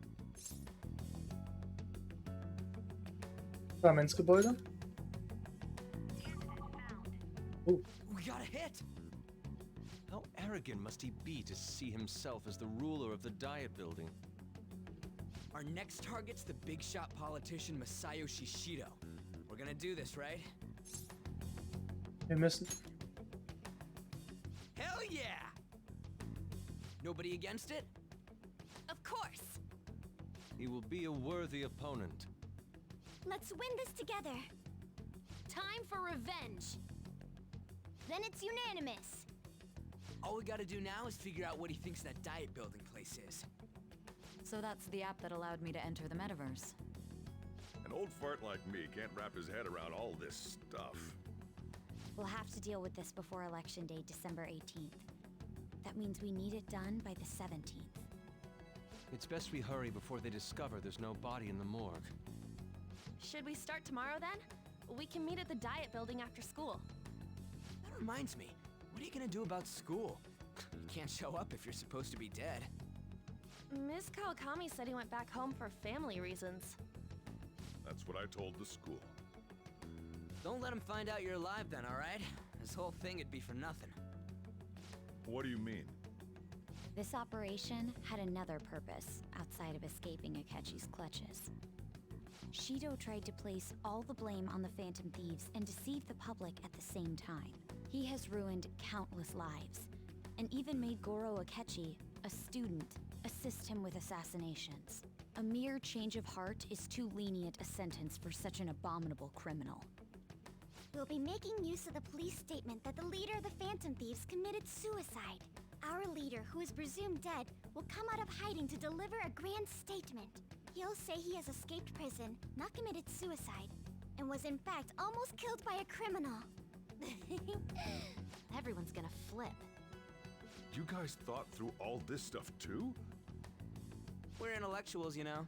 Parlamentsgebäude. We got a hit! How arrogant must he be to see himself as the ruler of the Diet Building? Our next target's the big shot politician Masayoshi Shido. We're gonna do this, right? Wir müssen. Hell yeah! Nobody against it? Of course. He will be a worthy opponent. Let's win this together. Time for revenge. Then it's unanimous. All we gotta do now is figure out what he thinks that Diet Building place is. So that's the app that allowed me to enter the metaverse. An old fart like me can't wrap his head around all this stuff. We'll have to deal with this before Election Day, December 18th. That means we need it done by the 17th. It's best we hurry before they discover there's no body in the morgue. Should we start tomorrow then? We can meet at the Diet Building after school. That reminds me, what are you gonna do about school? You can't show up if you're supposed to be dead. Ms. Kawakami said he went back home for family reasons. That's what I told the school. Don't let him find out you're alive then, alright? This whole thing would be for nothing. What do you mean? This operation had another purpose outside of escaping Akechi's clutches. Shido tried to place all the blame on the Phantom Thieves and deceive the public at the same time. He has ruined countless lives, and even made Goro Akechi, a student, assist him with assassinations. A mere change of heart is too lenient a sentence for such an abominable criminal. We'll be making use of the police statement that the leader of the Phantom Thieves committed suicide. Our leader, who is presumed dead, will come out of hiding to deliver a grand statement. He'll say he has escaped prison, not committed suicide, and was in fact almost killed by a criminal. Everyone's gonna flip. You guys thought through all this stuff too? We're intellectuals, you know.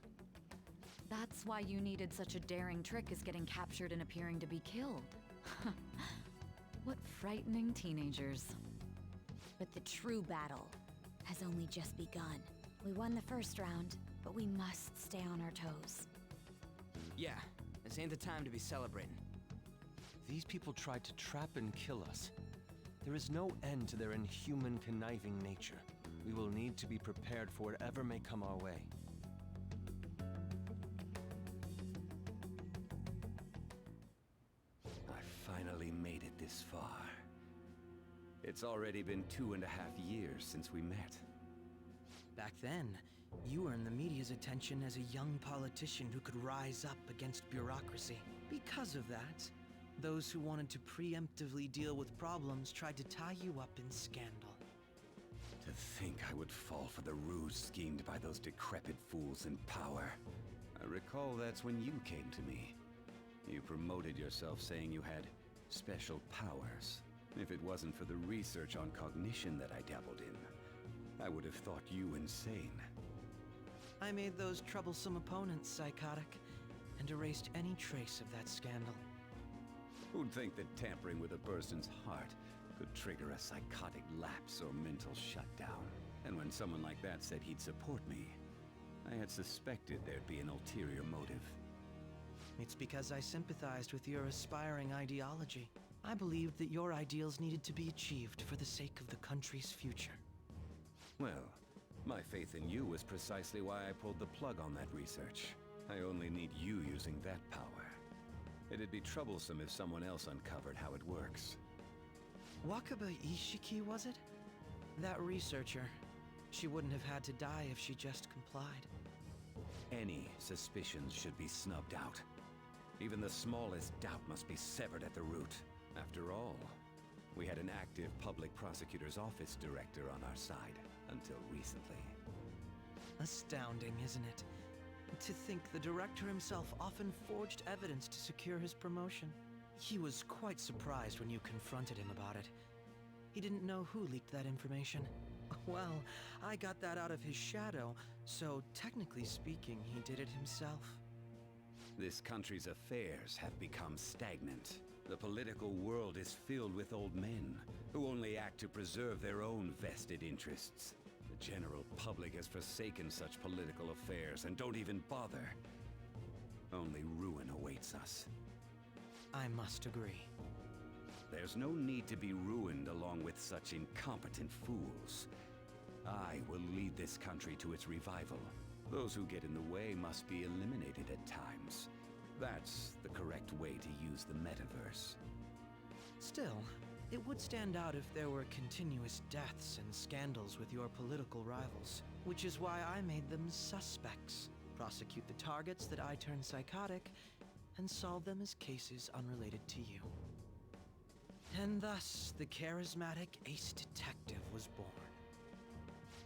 That's why you needed such a daring trick as getting captured and appearing to be killed. What frightening teenagers. But the true battle has only just begun. We won the first round, but we must stay on our toes. Yeah, this ain't the time to be celebrating. These people tried to trap and kill us. There is no end to their inhuman, conniving nature. We will need to be prepared for whatever may come our way. I finally made it this far. It's already been 2.5 years since we met. Back then, you were in the media's attention as a young politician who could rise up against bureaucracy. Because of that, those who wanted to preemptively deal with problems tried to tie you up in scandal. To think I would fall for the ruse schemed by those decrepit fools in power. I recall that's when you came to me. You promoted yourself saying you had special powers. If it wasn't for the research on cognition that I dabbled in, I would have thought you insane. I made those troublesome opponents psychotic, and erased any trace of that scandal. Who'd think that tampering with a person's heart could trigger a psychotic lapse or mental shutdown? And when someone like that said he'd support me, I had suspected there'd be an ulterior motive. It's because I sympathized with your aspiring ideology. I believed that your ideals needed to be achieved for the sake of the country's future. Well, my faith in you was precisely why I pulled the plug on that research. I only need you using that power. It'd be troublesome if someone else uncovered how it works. Wakaba Ishiki, was it? That researcher. She wouldn't have had to die if she just complied. Any suspicions should be snubbed out. Even the smallest doubt must be severed at the root. After all, we had an active public prosecutor's office director on our side until recently. Astounding, isn't it? To think the director himself often forged evidence to secure his promotion. He was quite surprised when you confronted him about it. He didn't know who leaked that information. Well, I got that out of his shadow, so technically speaking, he did it himself. This country's affairs have become stagnant. The political world is filled with old men who only act to preserve their own vested interests. The general public has forsaken such political affairs and don't even bother. Only ruin awaits us. I must agree. There's no need to be ruined along with such incompetent fools. I will lead this country to its revival. Those who get in the way must be eliminated at times. That's the correct way to use the metaverse. Still, it would stand out if there were continuous deaths and scandals with your political rivals, which is why I made them suspects. Prosecute the targets that I turn psychotic, and solve them as cases unrelated to you. And thus, the charismatic ace detective was born.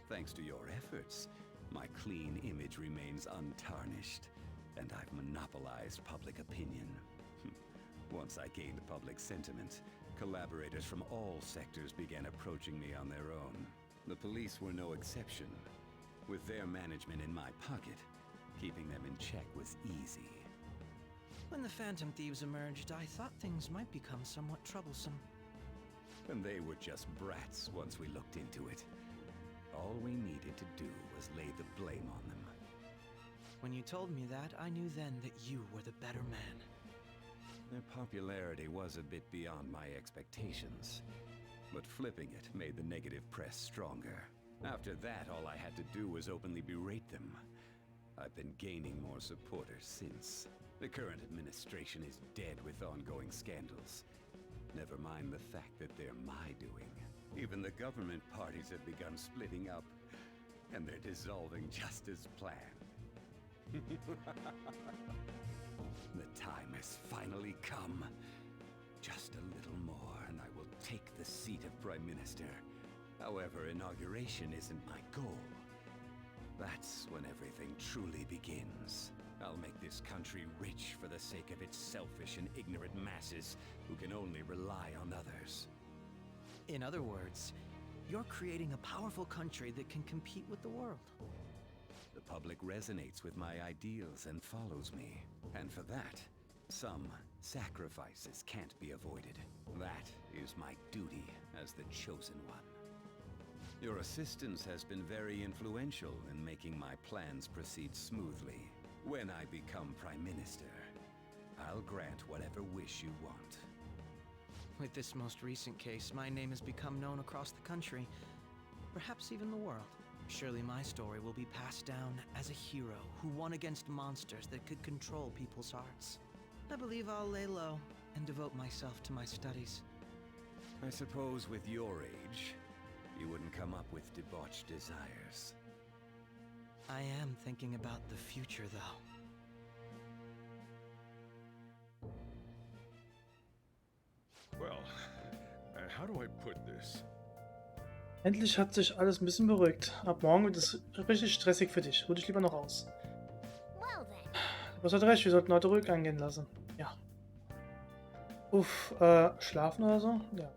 Thanks to your efforts, my clean image remains untarnished, and I've monopolized public opinion. Once I gained public sentiment, collaborators from all sectors began approaching me on their own. The police were no exception. With their management in my pocket, keeping them in check was easy. When the Phantom Thieves emerged, I thought things might become somewhat troublesome. And they were just brats once we looked into it. All we needed to do was lay the blame on them. When you told me that, I knew then that you were the better man. Their popularity was a bit beyond my expectations, but flipping it made the negative press stronger. After that, all I had to do was openly berate them. I've been gaining more supporters since. The current administration is dead with ongoing scandals. Never mind the fact that they're my doing. Even the government parties have begun splitting up, and they're dissolving just as planned. The time has finally come. Just a little more, and I will take the seat of Prime Minister. However, inauguration isn't my goal. That's when everything truly begins. I'll make this country rich for the sake of its selfish and ignorant masses who can only rely on others. In other words, you're creating a powerful country that can compete with the world. The public resonates with my ideals and follows me. And for that, some sacrifices can't be avoided. That is my duty as the chosen one. Your assistance has been very influential in making my plans proceed smoothly. When I become Prime Minister, I'll grant whatever wish you want. With this most recent case, my name has become known across the country, perhaps even the world. Surely my story will be passed down as a hero who won against monsters that could control people's hearts. I believe I'll lay low and devote myself to my studies. I suppose with your age, you wouldn't come up with debauched desires. I am thinking about the future, though. Well, how do I put this? Endlich hat sich alles ein bisschen beruhigt. Ab morgen wird es richtig stressig für dich. Ruh dich lieber noch aus. Well then. Du hast halt recht, wir sollten heute ruhig angehen lassen. Ja. Uff, schlafen oder so? Ja.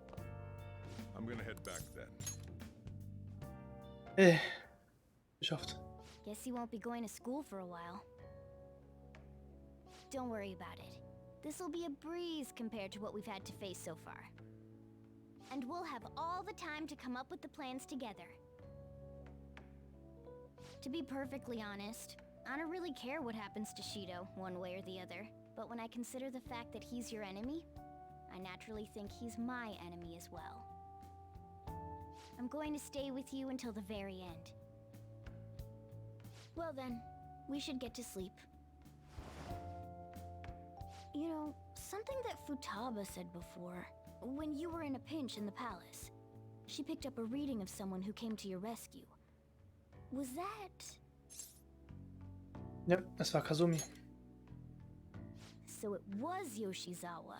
I'm gonna head back then. Geschafft. Guess you won't be going to school for a while. Don't worry about it. This'll be a breeze compared to what we've had to face so far. And we'll have all the time to come up with the plans together. To be perfectly honest, I don't really care what happens to Shido, one way or the other. But when I consider the fact that he's your enemy, I naturally think he's my enemy as well. I'm going to stay with you until the very end. Well then, we should get to sleep. You know, something that Futaba said before, when you were in a pinch in the palace, she picked up a reading of someone who came to your rescue. Was that... Ja, es war Kazumi. So it was Yoshizawa.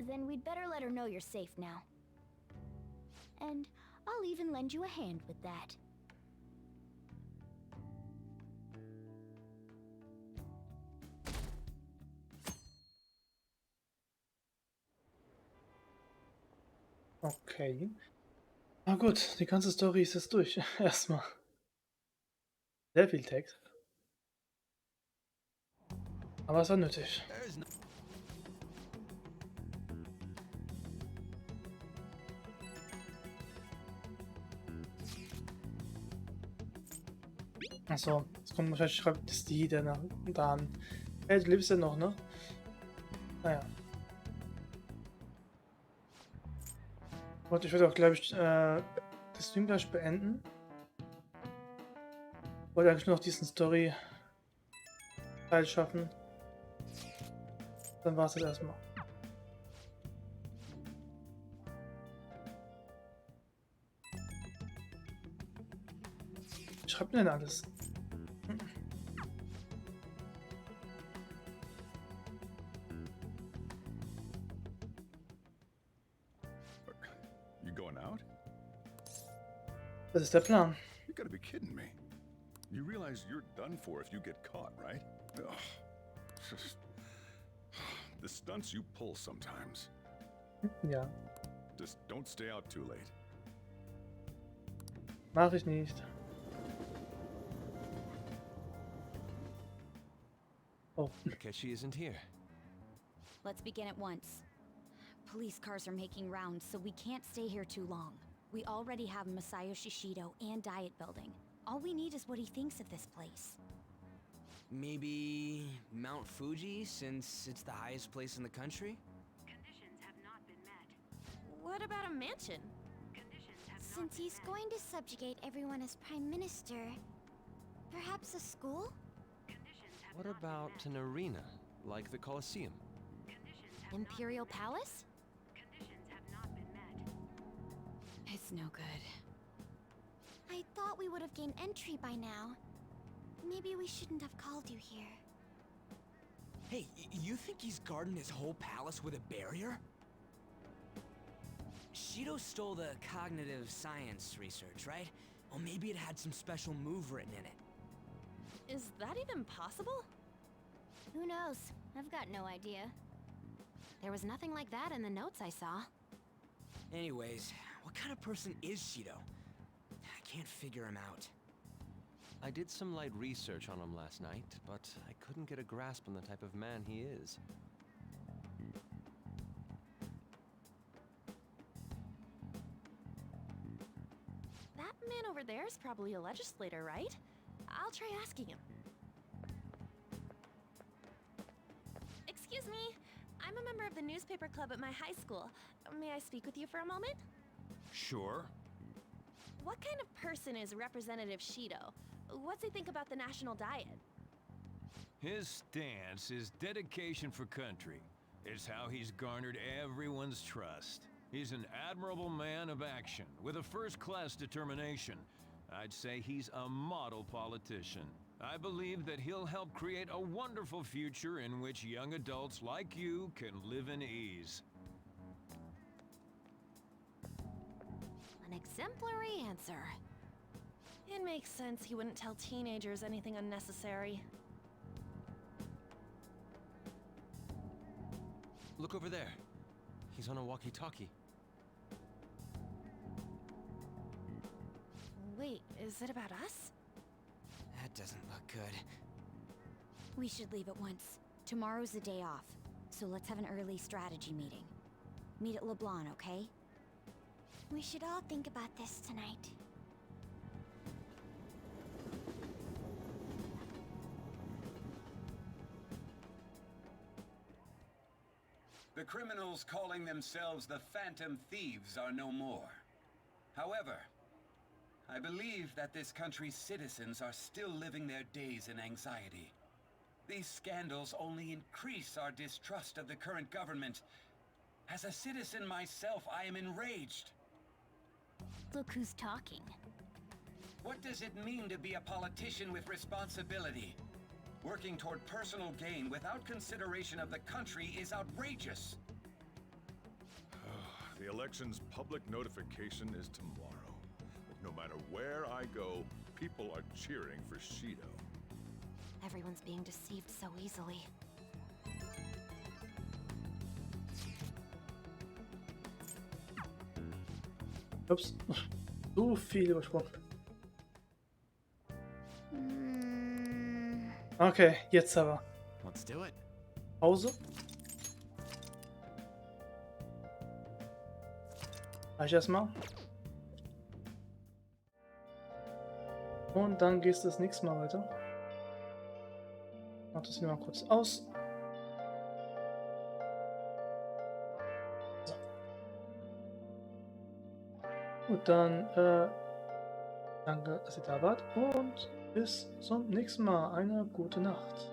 Then we'd better let her know you're safe now. And I'll even lend you a hand with that. Okay. Na gut, die ganze Story ist jetzt durch. Erstmal. Sehr viel Text. Aber es war nötig. Achso, jetzt kommt wahrscheinlich, schreibt das die dann da an. Hey, du lebst ja noch, ne? Naja. Und ich würde auch, glaube ich, das Stream gleich beenden. Ich wollte eigentlich nur noch diesen Story-Teil schaffen. Dann war es das erstmal. Was schreibt denn alles? You going out? Das ist der Plan. You gotta be kidding me. You realize you're done for if you get caught, right? Ugh. Just... The stunts you pull sometimes. Ja. Just don't stay out too late. Mach ich nicht. Oh. Akechi isn't here. Let's begin at once. Police cars are making rounds, so we can't stay here too long. We already have Masayo Shishido and Diet Building. All we need is what he thinks of this place. Maybe Mount Fuji, since it's the highest place in the country? Conditions have not been met. What about a mansion? Since he's going to subjugate everyone as Prime Minister, perhaps a school? What about an arena, like the Colosseum? Imperial Palace? It's no good. I thought we would have gained entry by now. Maybe we shouldn't have called you here. Hey, you think he's guarding his whole palace with a barrier? Shido stole the cognitive science research, right? Well, maybe it had some special move written in it. Is that even possible? Who knows? I've got no idea. There was nothing like that in the notes I saw. Anyways, what kind of person is Shido? I can't figure him out. I did some light research on him last night, but I couldn't get a grasp on the type of man he is. That man over there is probably a legislator, right? I'll try asking him. Excuse me, I'm a member of the newspaper club at my high school. May I speak with you for a moment? Sure. What kind of person is Representative Shido? What's he think about the national diet? His stance is dedication for country. It's how he's garnered everyone's trust. He's an admirable man of action, with a first-class determination. I'd say he's a model politician. I believe that he'll help create a wonderful future in which young adults like you can live in ease. An exemplary answer. It makes sense he wouldn't tell teenagers anything unnecessary. Look over there. He's on a walkie-talkie. Wait, is it about us? That doesn't look good. We should leave at once. Tomorrow's the day off, so let's have an early strategy meeting. Meet at LeBlanc, okay? We should all think about this tonight. The criminals calling themselves the Phantom Thieves are no more. However, I believe that this country's citizens are still living their days in anxiety. These scandals only increase our distrust of the current government. As a citizen myself, I am enraged. Look who's talking. What does it mean to be a politician with responsibility? Working toward personal gain without consideration of the country is outrageous. The election's public notification is tomorrow. But no matter where I go, people are cheering for Shido. Everyone's being deceived so easily. Ups. So viel übersprungen. Okay, jetzt aber. Let's do it. Pause. Reicht erstmal. Und dann gehst du das nächste Mal weiter. Mach das hier mal kurz aus. So. Gut, dann danke, dass ihr da wart und bis zum nächsten Mal. Eine gute Nacht.